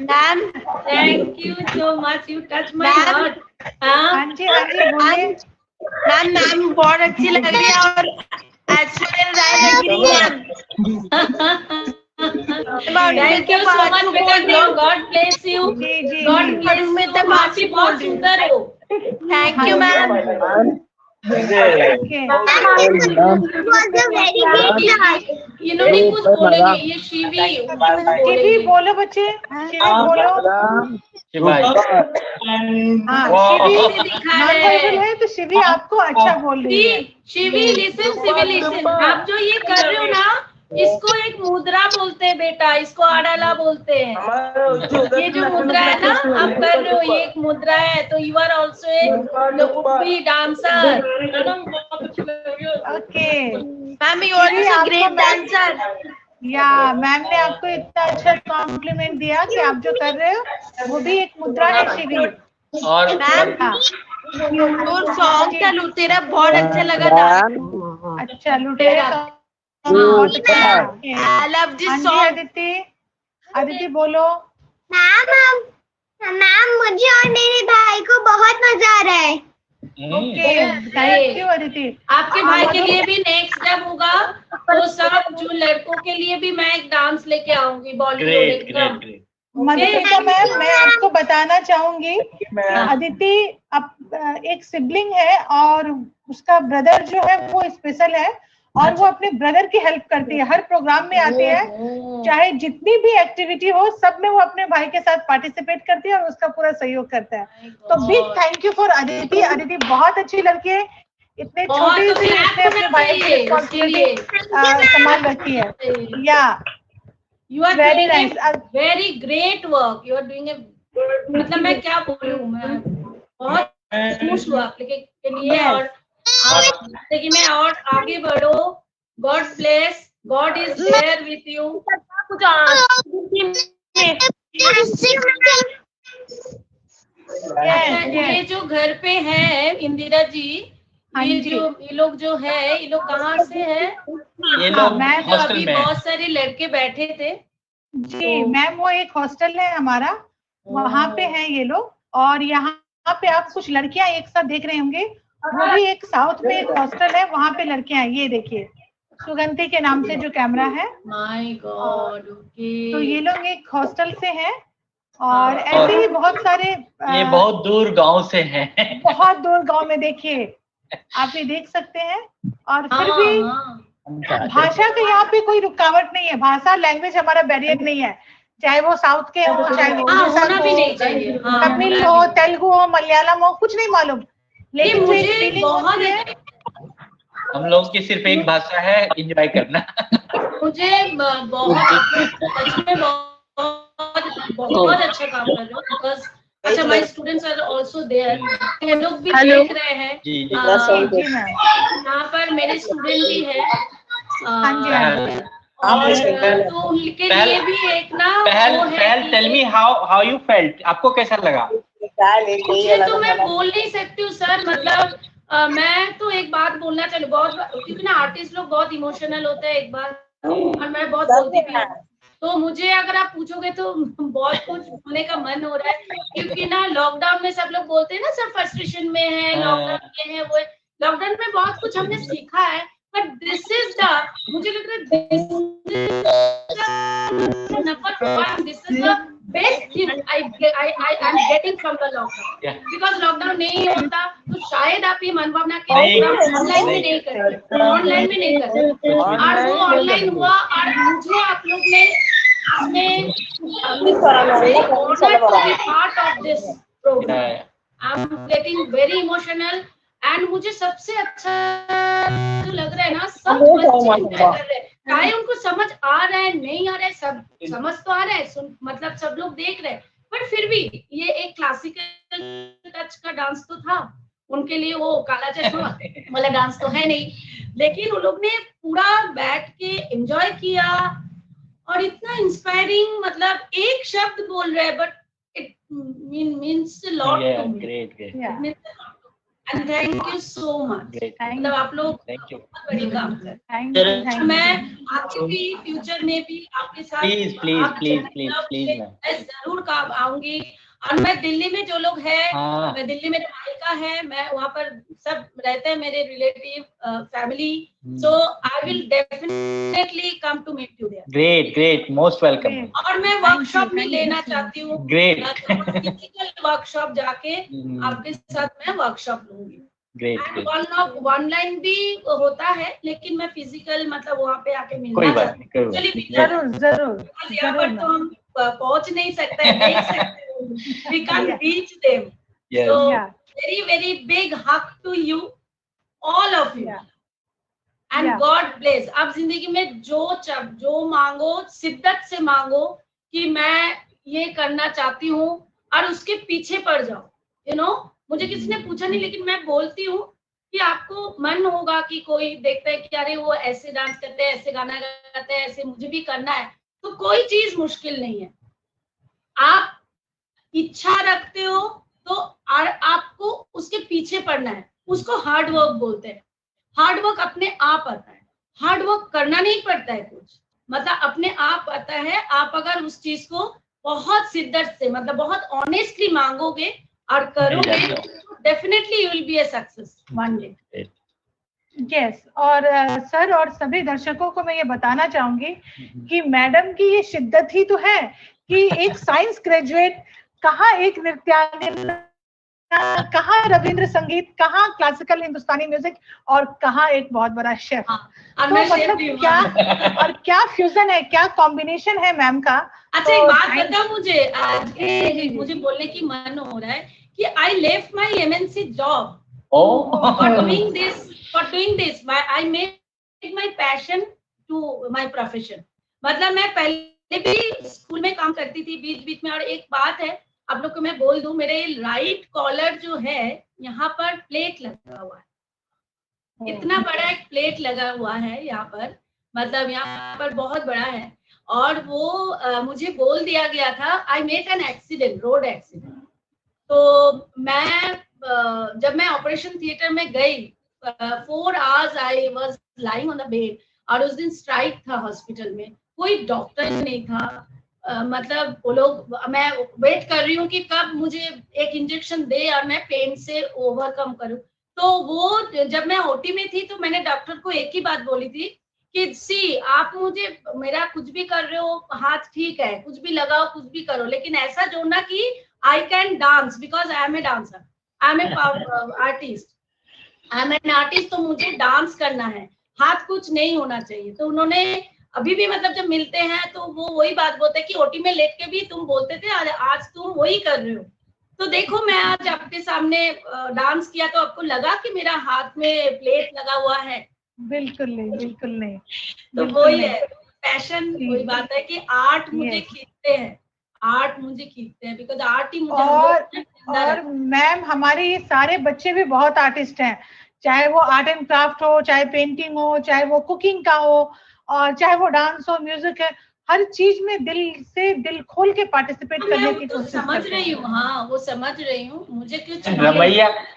ma'am, thank you so much, you touch my heart. हाँ जी बोलिए। मैम बहुत अच्छी लग रही है और ऐश्वर्या राय लग रही है। थैंक यू सो मच बेटा, God bless you. God bless में तो बाकी बहुत सुंदर हो। Thank you ma'am. इन्होंने कुछ बोलेंगे, ये शिवी बोलो बच्चे, शिवी बोलो। है तो शिवी आपको अच्छा बोल रही है। शिवी लिसन, आप जो ये कर रहे हो ना, इसको एक मुद्रा बोलते हैं बेटा, इसको आड़ाला बोलते हैं। ये जो मुद्रा है ना आप कर रहे हो, ये एक मुद्रा है। तो you are also a dancer. Okay ma'am, you are a great dancer. या मैम ने आपको इतना अच्छा कॉम्प्लीमेंट दिया कि आप जो कर रहे हो वो भी एक मुद्रा है श्री। और सॉन्ग का लुटेरा बहुत अच्छा लगा था। अच्छा लुटेरा बहुत अच्छा। I love this song. Aditi बोलो। मैम मुझे और मेरे भाई को बहुत मजा आ रहा है। Okay thank you Aditi. आपके भाई के लिए भी नेक्स्ट जब होगा तो सब जो लड़कों के लिए भी मैं एक डांस लेके आऊंगी बॉलीवुड। मधुलिका मैम मैं आपको बताना चाहूंगी अदिति अब एक सिबलिंग है और उसका ब्रदर जो है वो स्पेशल है और वो अपने ब्रदर की हेल्प करती है, हर प्रोग्राम में आती है, चाहे जितनी भी एक्टिविटी हो सब में वो अपने भाई के साथ पार्टिसिपेट करती है और उसका पूरा सहयोग करता है। तो big thank you for Aditi. Aditi बहुत अच्छी लड़की है, इतने छोटी सी उसने अपने भाई की रिस्पॉन्सिबिलिटी संभाल रखी है। या you are very nice, very great work you are doing a, मतलब मैं क्या बोलूं, मैं बहुत खुश हुआ आपके लिए। और देखिए मैं और आगे बढ़ो, God bless, God is there with you. ये जो घर पे है इंदिरा जी, ये लोग जो है ये लोग कहाँ से है? ये लोग मैं तो अभी बहुत सारे लड़के बैठे थे जी मैम, वो एक हॉस्टल है हमारा, वहाँ पे हैं ये लोग। और यहाँ पे आप कुछ लड़कियां एक साथ देख रहे होंगे, वो भी एक साउथ में एक हॉस्टल है, वहाँ पे लड़कियां हैं। ये देखिए सुगंधी के नाम से जो कैमरा है, माय गॉड, ओके। तो ये लोग एक हॉस्टल से हैं और ऐसे ही बहुत सारे ये बहुत दूर गांव से हैं। बहुत दूर गांव में देखिए आप ये देख सकते हैं। और फिर भी भाषा का यहाँ पे कोई रुकावट नहीं है, भाषा लैंग्वेज हमारा बैरियर नहीं है, चाहे वो साउथ के हो चाहे वो तमिल हो, तेलुगु हो, मलयालम हो, कुछ नहीं मालूम, लेकिन मुझे बहुत हम लोग की सिर्फ एक भाषा है, एंजॉय करना। मुझे बहुत अच्छा काम कर रहे हो, बिकॉज अच्छा my students are also there, ये लोग भी देख रहे हैं। यहाँ पर मेरे स्टूडेंट भी हैं। तो उनके लिए भी एक ना पहल tell me how you felt, आपको कैसा लगा? मुझे तो मैं बोल नहीं सकती हूँ सर, मतलब मैं तो एक बात बोलना चाहूँ, बहुत क्योंकि ना आर्टिस्ट लोग बहुत इमोशनल होते हैं एक बार, और मैं बहुत बोलती भी हूँ, तो मुझे अगर आप पूछोगे तो बहुत कुछ बोलने का मन हो रहा है। क्योंकि ना लॉकडाउन में सब लोग बोलते हैं ना सब फ्रस्ट्रेशन में है, लॉकडाउन ये है वो है, लॉकडाउन में बहुत कुछ हमने सीखा है, बट दिस इज द, मुझे लग रहा है this is the best thing I am getting from the lockdown, because lockdown नहीं होता तो शायद आप ये मनभावना के ऑनलाइन में नहीं करते, ऑनलाइन में नहीं करते, और वो ऑनलाइन हुआ और जो आप लोग ने इसमें part of this program, I am getting very emotional. And मुझे सबसे अच्छा जो लग रहा है ना, सब बच्चे कर रहे हैं, चाहे उनको समझ आ रहा है नहीं आ रहा है, सब समझ तो आ रहा है, मतलब सब लोग देख रहे हैं, बट फिर भी ये एक क्लासिकल टच का डांस तो था उनके लिए, वो काला चश्मा वाला डांस तो है नहीं, लेकिन उन लोग ने पूरा बैठ के एंजॉय किया और इतना इंस्पायरिंग, मतलब एक शब्द बोल रहे हैं but it means a lot to me. Great and thank you so much, मतलब आप लोग बहुत बड़ी काम कर रहे हैं। मैं आपके भी फ्यूचर में भी आपके साथ प्लीज मैं जरूर काम आऊंगी। और मैं दिल्ली में जो लोग हैं, मैं दिल्ली में मायका है, मैं वहाँ पर सब रहते हैं मेरे relative family, so I will definitely come to meet you there. Great most welcome. और मैं वर्कशॉप में लेना चाहती हूँ, ग्रेट फिजिकल वर्कशॉप जाके आपके साथ मैं वर्कशॉप लूंगी। ग्रेट ऑनलाइन भी होता है, लेकिन मैं फिजिकल मतलब वहाँ पे आके मिलना कोई बात नहीं, जरूर यहाँ पर तो हम पहुंच नहीं सकते, देख सकते, we can't reach them. So very big hug to you, all of you, and God bless. अब जिंदगी में जो मांगो शिद्दत से मांगो कि मैं ये करना चाहती हूँ और उसके पीछे पड़ जाओ, मुझे किसी ने पूछा नहीं, लेकिन मैं बोलती हूँ कि आपको मन होगा कि कोई देखता है कि अरे वो ऐसे डांस करते हैं, ऐसे गाना गाते हैं, ऐसे मुझे भी करना है, तो कोई चीज मुश्किल नहीं है। आप इच्छा रखते हो तो आपको उसके पीछे पड़ना है, उसको हार्ड वर्क बोलते हैं। हार्ड वर्क अपने आप आता है, हार्ड वर्क करना नहीं पड़ता है कुछ, मतलब अपने आप आता है। आप अगर उस चीज को बहुत शिद्दत से, मतलब बहुत ऑनेस्टली मांगोगे और करोगे, definitely you will be a success one day. Yes, और सर और सभी दर्शकों को मैं ये बताना चाहूंगी कि मैडम की ये शिद्दत ही तो है कि एक साइंस ग्रेजुएट, कहाँ एक नृत्यांगना, कहाँ रविंद्र संगीत, कहाँ क्लासिकल हिंदुस्तानी म्यूजिक, और कहाँ एक बहुत बड़ा शेफ। तो मतलब क्या और क्या फ्यूजन है, क्या कॉम्बिनेशन है मैम का। अच्छा, एक बात बताओ मुझे, आज मुझे बोलने की मन हो रहा है कि I left my MNC job for doing this I made my passion to my profession. मतलब मैं पहले भी स्कूल में काम करती थी बीच बीच में, और एक बात है आप लोग को मैं बोल दूं, मेरे राइट कॉलर जो है यहाँ पर प्लेट लगा हुआ है, इतना बड़ा एक प्लेट लगा हुआ है यहाँ पर, मतलब यहाँ पर बहुत बड़ा है। और वो मुझे बोल दिया गया था I made an accident, road accident. तो मैं जब मैं ऑपरेशन थिएटर में गई, 4 hours I was lying on the bed, और उस दिन स्ट्राइक था हॉस्पिटल में, कोई डॉक्टर नहीं था। मतलब वो लोग, मैं वेट कर रही हूँ कि कब मुझे एक इंजेक्शन दे और मैं पेन से ओवरकम करूँ। तो वो जब मैं ओटी में थी तो मैंने डॉक्टर को एक ही बात बोली थी कि सी आप मुझे, मेरा कुछ भी कर रहे हो, हाथ ठीक है, कुछ भी लगाओ, कुछ भी करो, लेकिन ऐसा जोड़ना कि I can dance, because I am a dancer, I am a artist, I am an artist. तो मुझे डांस करना है, हाथ कुछ नहीं होना चाहिए। तो उन्होंने अभी भी, मतलब जब मिलते हैं तो वो वही बात बोलते हैं कि ओटी में लेट के भी तुम बोलते थे, आज तुम वही कर रहे हो। तो देखो मैं आज आपके सामने डांस किया तो आपको लगा कि मेरा हाथ में प्लेट लगा हुआ है? बिल्कुल नहीं, बिल्कुल नहीं। तो वही है पैशन, वही बात है कि आर्ट मुझे खींचते हैं, आर्ट मुझे खींचते हैं, बिकॉज आर्ट ही मुझे। और मैम हमारे ये सारे बच्चे भी बहुत आर्टिस्ट हैं, चाहे वो आर्ट एंड क्राफ्ट हो, चाहे पेंटिंग हो, चाहे वो कुकिंग का हो, और चाहे वो डांस हो, म्यूजिक है, हर चीज में दिल से, दिल खोल के पार्टिसिपेट करने की कोशिश समझ रही हूँ। हाँ, वो समझ रही हूँ। मुझे कुछ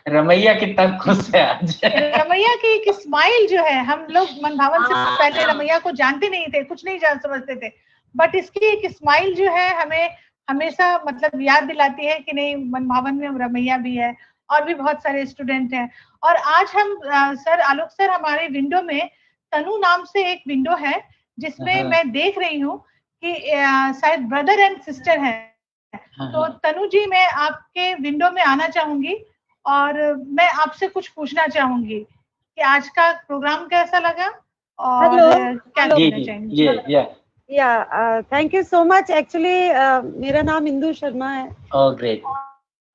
रमैया कितना खुश है आज। रमैया की एक स्माइल जो है, हम लोग मनभावन से पहले रमैया को जानते नहीं थे, कुछ नहीं जान समझते थे, बट इसकी एक स्माइल जो है हमें हमेशा मतलब याद दिलाती है कि नहीं, मनभावन में रमैया भी है और भी बहुत सारे स्टूडेंट हैं। और आज हम सर, आलोक सर, हमारे विंडो में तनु नाम से एक विंडो है जिसमें मैं देख रही हूँ कि शायद ब्रदर एंड सिस्टर है। तो तनु जी, मैं आपके विंडो में आना चाहूंगी और मैं आपसे कुछ पूछना चाहूंगी कि आज का प्रोग्राम कैसा लगा और क्या कहना चाहेंगे। Thank you so much. Actually मेरा नाम इंदु शर्मा है। ग्रेट।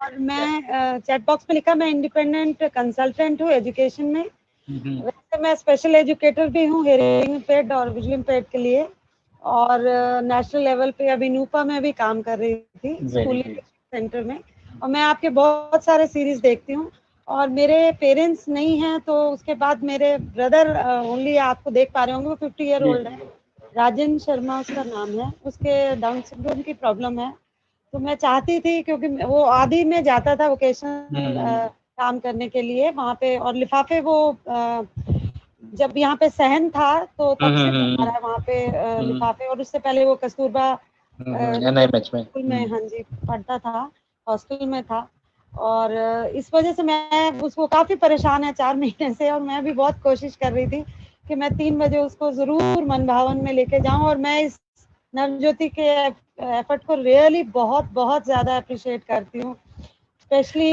और मैं चैट बॉक्स में लिखा, मैं इंडिपेंडेंट कंसल्टेंट हूँ एजुकेशन में। वैसे मैं स्पेशल एजुकेटर भी हूँ हेयरिंग इम्पेयर्ड और विजुअल इम्पेयर्ड के लिए, और नेशनल लेवल पे अभी नूपा में भी काम कर रही थी स्कूलिंग सेंटर में। और मैं आपके बहुत सारे सीरीज देखती हूँ, और मेरे पेरेंट्स नहीं हैं, तो उसके बाद मेरे ब्रदर ओनली आपको देख पा रहे होंगे, वो 50 ईयर ओल्ड है, राजन शर्मा उसका नाम है, उसके डाउन सिंड्रोम की प्रॉब्लम है। तो मैं चाहती थी, क्योंकि वो आदि में जाता था वोकेशनल काम करने के लिए वहाँ पे, और लिफाफे वो जब यहाँ पे सहन था तो तब से हमारा वहाँ पे लिफाफे, और उससे पहले वो कस्तूरबा स्कूल में, हाँ जी, पढ़ता था, हॉस्टल में था। और इस वजह से मैं उसको काफी परेशान है 4 महीने से, और मैं भी बहुत कोशिश कर रही थी कि मैं 3 बजे उसको जरूर मनभावन में लेके जाऊं। और मैं इस नवज्योति के एफर्ट को रियली बहुत बहुत ज्यादा अप्रिशिएट करती हूँ, स्पेशली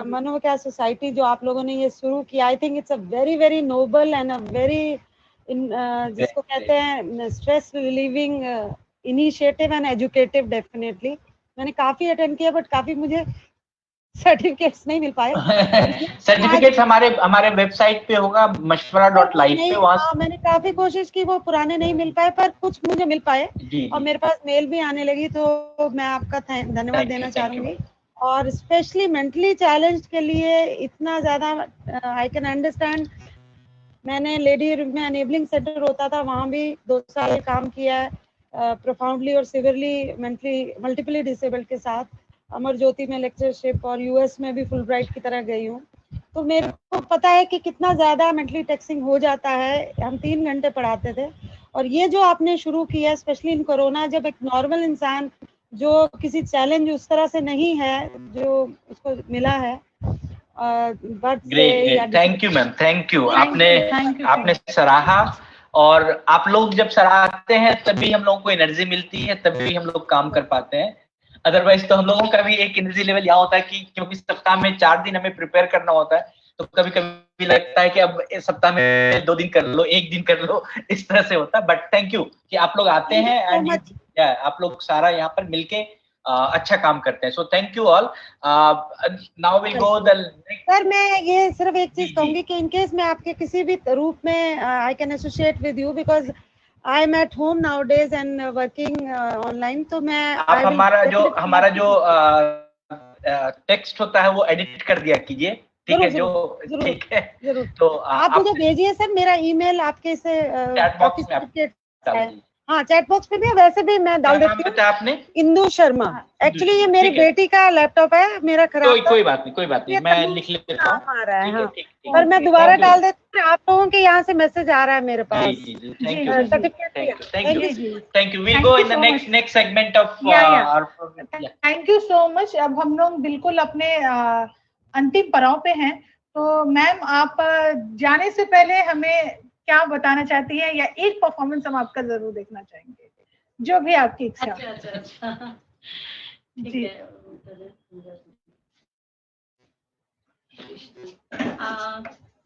मनोविकास सोसाइटी जो आप लोगों ने ये शुरू किया। I think it's a very very noble and a very जिसको कहते हैं stress relieving initiative and educative. Definitely मैंने काफी अटेंड किया, बट काफी मुझे सर्टिफिकेट्स नहीं मिल पाए। सर्टिफिकेट्स हमारे वेबसाइट पे होगा, mashwara.live पे। वहाँ मैंने काफी कोशिश की, वो पुराने नहीं मिल पाए, पर कुछ मुझे मिल पाए, और मेरे पास मेल भी आने लगी। तो मैं आपका धन्यवाद देना चाहूंगी। और स्पेशली मेंटली चैलेंज के लिए इतना ज़्यादा आई कैन अंडरस्टैंड। मैंने लेडी में एनेबलिंग सेंटर होता था, वहाँ भी 2 साल काम किया है प्रोफाउंडली और सिवियरली मेंटली मल्टीपली डिसेबल्ड के साथ। अमर ज्योति में लेक्चरशिप और यूएस में भी फुल ब्राइट की तरह गई हूँ, तो मेरे को पता है कि कितना ज़्यादा मेंटली टैक्सिंग हो जाता है। हम 3 घंटे पढ़ाते थे, और ये जो आपने शुरू किया स्पेशली इन कोरोना, जब एक नॉर्मल इंसान जो किसी चैलेंज उस तरह से नहीं है जो उसको मिला है, great, thank you ma'am, thank you. आपने सराहा, और आप लोग जब सराहते हैं तभी हम लोगों को एनर्जी मिलती है, तभी हम लोग काम कर पाते हैं। अदरवाइज तो हम लोगों का भी एक एनर्जी लेवल यहाँ होता है कि क्योंकि सप्ताह में 4 दिन हमें प्रिपेयर करना होता है, तो कभी कभी लगता है कि अब सप्ताह में 2 दिन कर लो, 1 दिन कर लो, इस तरह से होता है। बट थैंक यू कि आप लोग आते हैं एंड आप लोग सारा यहाँ पर मिलके अच्छा काम करते हैं। So thank you all. Now will go the sir, मैं ये सिर्फ एक चीज कहूंगी कि इनकेस मैं आपके किसी भी रूप में I can associate with you, because I M at home now days and working online, तो मैं आप हमारा जो टेक्स्ट होता है वो एडिट कर दिया कीजिए, ठीक है? जो ठीक है, तो आप मुझे भेजिए सर, मेरा ईमेल आपके से चैट बॉक्स में है। हाँ, चैट बॉक्स पे भी, वैसे भी मैं डाल देती हूँ। आपने इंदु शर्मा। एक्चुअली ये मेरी बेटी का लैपटॉप है, मेरा खराब। कोई बात नहीं, मैं लिख लेता हूँ। आ रहा है, पर मैं दोबारा डाल देती हूँ। आप लोगों के यहाँ से मैसेज आ रहा है मेरे पास। Thank you. We'll go in the next segment of thank you so much. अब हम लोग बिल्कुल अपने अंतिम पड़ाव पे हैं, तो मैम आप जाने से पहले हमें क्या बताना चाहती हैं, या एक परफॉर्मेंस हम आपका जरूर देखना चाहेंगे, जो भी आपकी इच्छा। अच्छा ठीक है।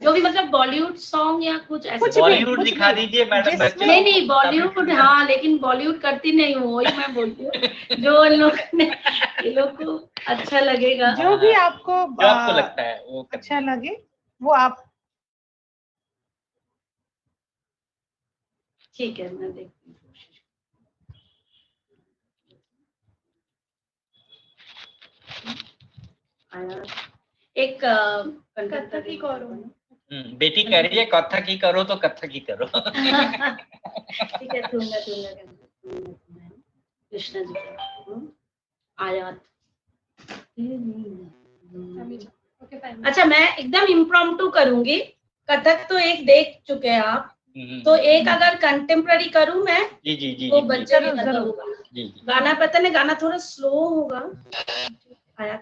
जो भी मतलब बॉलीवुड सॉन्ग या कुछ ऐसा, बॉलीवुड दिखा दीजिए मैडम। नहीं बॉलीवुड, हाँ, लेकिन बॉलीवुड करती नहीं हूँ, वही मैं बोलती हूँ जो ये लोग को अच्छा लगेगा, जो भी आपको लगता है वो अच्छा लगे वो आप। ठीक है, मैं देखती हूँ कोशिश। एक कथक ही करो। बेटी कह रही है कथक ही करो, तो कथक ही करो। ठीक है, तुंगा कृष्ण जी आयात। अच्छा, मैं एकदम इम्प्रॉम्प्टू करूंगी। कथक तो एक देख चुके हैं आप, तो एक अगर कंटेम्प्ररी करूं मैं, जी, तो बच्चे भी होगा। गाना पता नहीं, गाना थोड़ा स्लो होगा। आया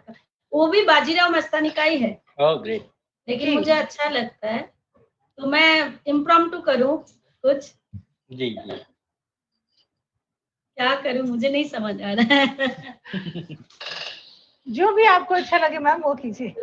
वो भी बाजीराव मस्तानी का ही है। ग्रेट। लेकिन मुझे अच्छा लगता है, तो मैं इम्प्रॉम्प्टू करूं कुछ। जी। क्या करूं, मुझे नहीं समझ आ रहा है। जो भी आपको अच्छा लगे मैम वो कीजिए।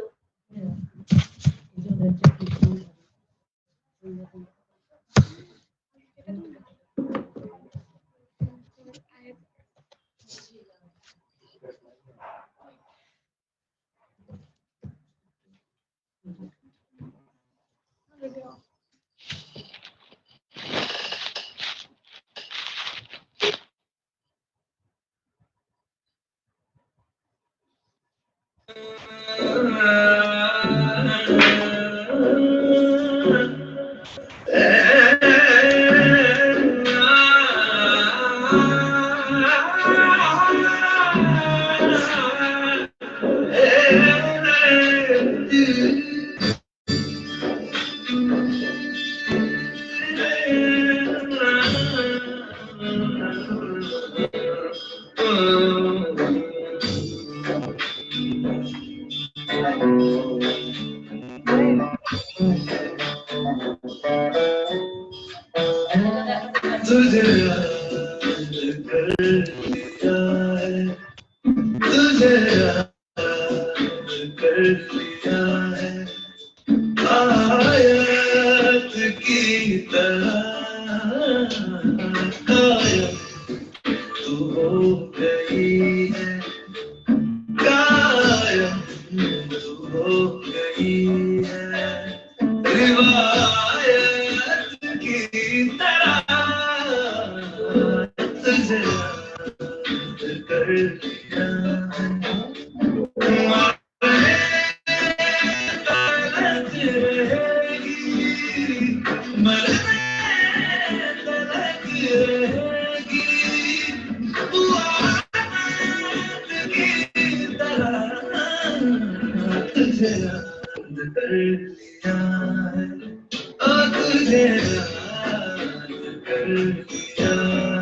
कर दिया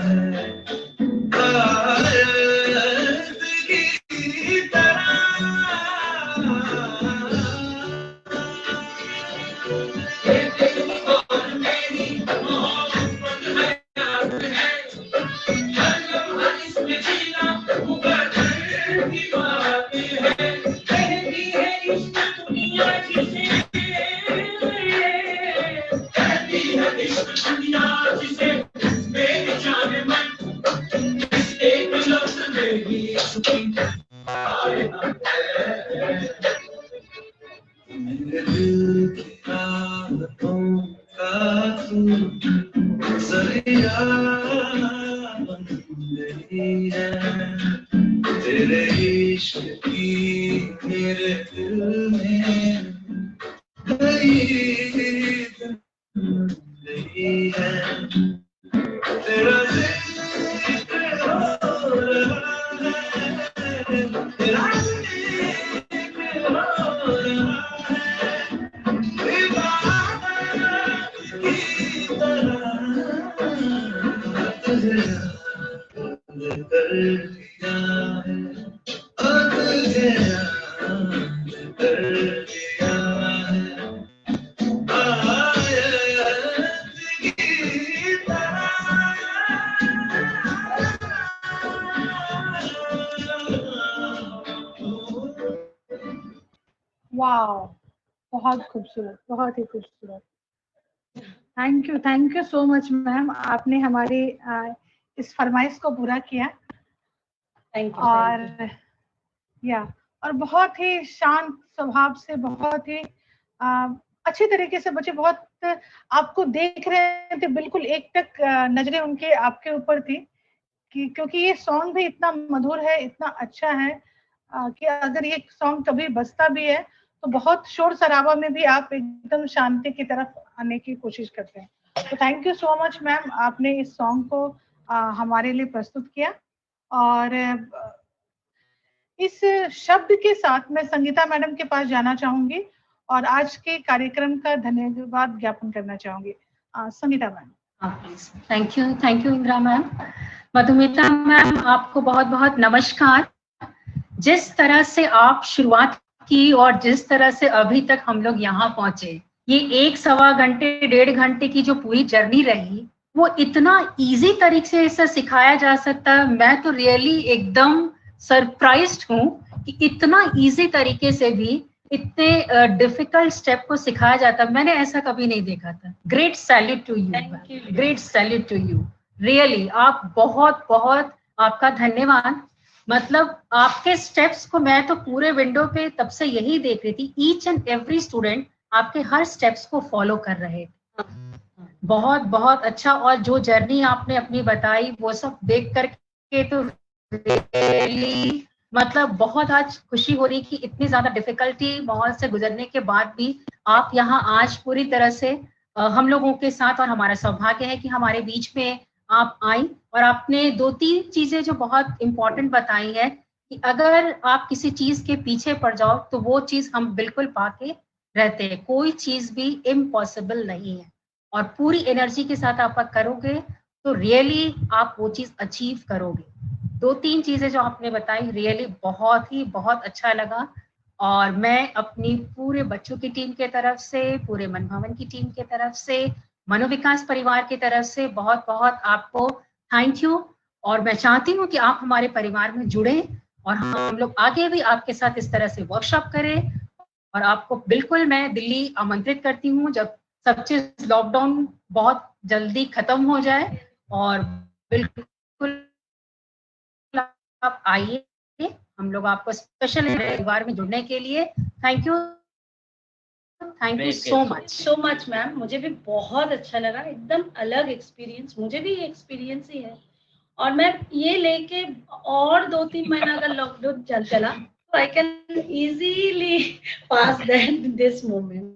है आयत की तरह और मेरी मोहब्बत है याद है हर लम्हा इसमें जीना मुकद्दर की बात है कहती है इश्क दुनिया जिसे कहती है इश्क दुनिया जिसे बेजान मन एक लफ्ज़ में ही छुपी आए ना मेरे दिल की रातों का तू जरिया बन गई है तेरे इश्क की मेरे दिल में गई है तेरा जिक्र हो रहा है तेरा जिक्र हो रहा है इबादत की तरह तुझे याद कर दिया है तुझे याद कर दिया है वाओ, बहुत खूबसूरत, बहुत ही खूबसूरत। Thank you so much ma'am, आपने हमारी इस फरमाइश को पूरा किया। Thank you. और और बहुत ही शांत स्वभाव से, बहुत ही अच्छी तरीके से बच्चे बहुत आपको देख रहे थे, बिल्कुल एक टक नजरें उनके आपके ऊपर थी कि क्योंकि ये सॉन्ग भी इतना मधुर है, इतना अच्छा है कि अगर ये सॉन्ग कभी बजता भी है तो बहुत शोर शराबा में भी आप एकदम शांति की तरफ आने की कोशिश करते हैं। तो thank you so much ma'am, आपने इस सॉन्ग को हमारे लिए प्रस्तुत किया। और इस शब्द के साथ मैं संगीता मैडम के पास जाना चाहूंगी और आज के कार्यक्रम का धन्यवाद ज्ञापन करना चाहूंगी। Sangeeta ma'am. Thank you Indira ma'am. Madhumita ma'am, आपको बहुत बहुत नमस्कार। जिस तरह से आप शुरुआत की और जिस तरह से अभी तक हम लोग यहाँ पहुंचे, ये 1-1.25 घंटे 1.5 घंटे की जो पूरी जर्नी रही, वो इतना इजी तरीके से सिखाया जा सकता है। मैं तो रियली एकदम सरप्राइज्ड हूँ कि इतना इजी तरीके से भी इतने डिफिकल्ट स्टेप को सिखाया जाता, मैंने ऐसा कभी नहीं देखा था। Great salute to you, great salute to you. Really आप बहुत बहुत आपका धन्यवाद। मतलब आपके स्टेप्स को मैं तो पूरे विंडो पे तब से यही देख रही थी, ईच एंड एवरी स्टूडेंट आपके हर स्टेप्स को फॉलो कर रहे थे। बहुत बहुत अच्छा। और जो जर्नी आपने अपनी बताई वो सब देख करके तो रियली मतलब बहुत आज खुशी हो रही कि इतनी ज्यादा डिफिकल्टी माहौल से गुजरने के बाद भी आप यहाँ आज पूरी तरह से हम लोगों के साथ, और हमारा सौभाग्य है कि हमारे बीच में आप आई और आपने 2-3 चीजें जो बहुत इम्पोर्टेंट बताई है कि अगर आप किसी चीज के पीछे पड़ जाओ तो वो चीज हम बिल्कुल पाके रहते हैं, कोई चीज भी इम्पॉसिबल नहीं है। और पूरी एनर्जी के साथ आप करोगे तो रियली आप वो चीज अचीव करोगे। 2-3 चीजें जो आपने बताई रियली बहुत अच्छा लगा। और मैं अपनी पूरे बच्चों की टीम के तरफ से, पूरे मन भवन की टीम के तरफ से, मनोविकास परिवार की तरफ से बहुत बहुत आपको थैंक यू। और मैं चाहती हूँ कि आप हमारे परिवार में जुड़े और हम लोग आगे भी आपके साथ इस तरह से वर्कशॉप करें। और आपको बिल्कुल मैं दिल्ली आमंत्रित करती हूँ जब सब चीज लॉकडाउन बहुत जल्दी खत्म हो जाए, और बिल्कुल आप आइए, हम लोग आपको स्पेशल परिवार में जुड़ने के लिए thank you so much ma'am. मुझे भी बहुत अच्छा लगा, एकदम अलग एक्सपीरियंस, मुझे भी एक्सपीरियंस ही है। और मैं ये लेके और 2-3 महीना अगर लॉकडाउन चला तो I can easily pass this moment,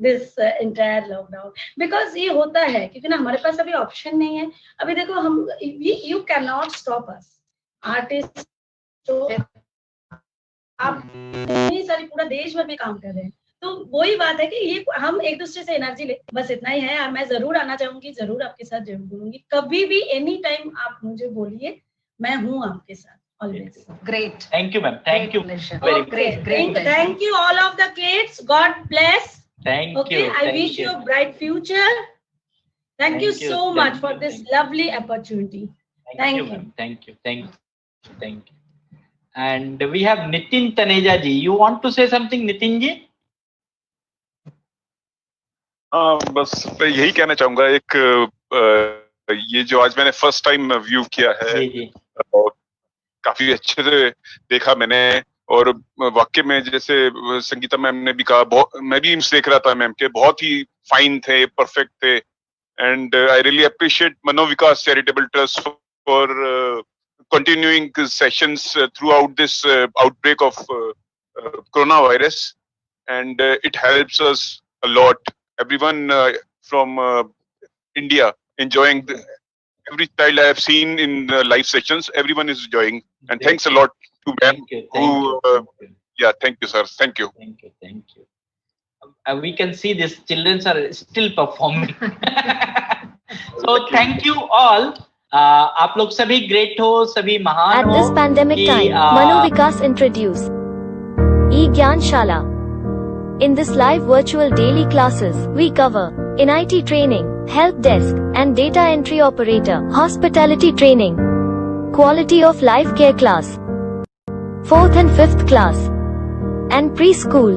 this entire lockdown. Because ये होता है क्योंकि ना हमारे पास अभी ऑप्शन नहीं है। अभी देखो हम, you can not stop us artist, तो आप इतनी सारी पूरा देश भर में काम कर रहे हैं, तो वही बात है कि ये हम एक दूसरे से एनर्जी ले, बस इतना ही है। मैं जरूर आना चाहूंगी, जरूर आपके साथ जरूर बोलूंगी, कभी भी एनी टाइम आप मुझे बोलिए, मैं हूँ आपके साथ always. Great. Thank you, ma'am. Thank you very much. Great. Thank you all of the kids. God bless. Thank Okay, you. I Thank wish you you. a bright future. Thank you so Thank much you, for this thank you. lovely opportunity. Thank you, ma'am. Thank you. Thank you. And we have Nitin Taneja ji. You want to say something, Nitin ji? बस मैं यही कहना चाहूंगा, ये जो आज मैंने first time view किया है, काफी अच्छे से देखा मैंने, और वाकई में जैसे संगीता मैम ने भी कहा, मैं भी देख रहा था मैम के, बहुत ही फाइन थे, परफेक्ट थे, and I really appreciate Manovikas charitable trust for continuing sessions throughout this outbreak of coronavirus, and it helps us a lot. Everyone from India enjoying every child I have seen in live sessions, everyone is enjoying, and thanks a lot to ma'am yeah, thank you sir, thank you. We can see these children are still performing. So thank you all. आप लोग सभी great हो, सभी महान हो। At this pandemic time, Manovikas introduce E-Gyan Shala. In this live virtual daily classes, we cover in IT training, help desk and data entry operator, hospitality training, quality of life care class, 4th and 5th class, and preschool.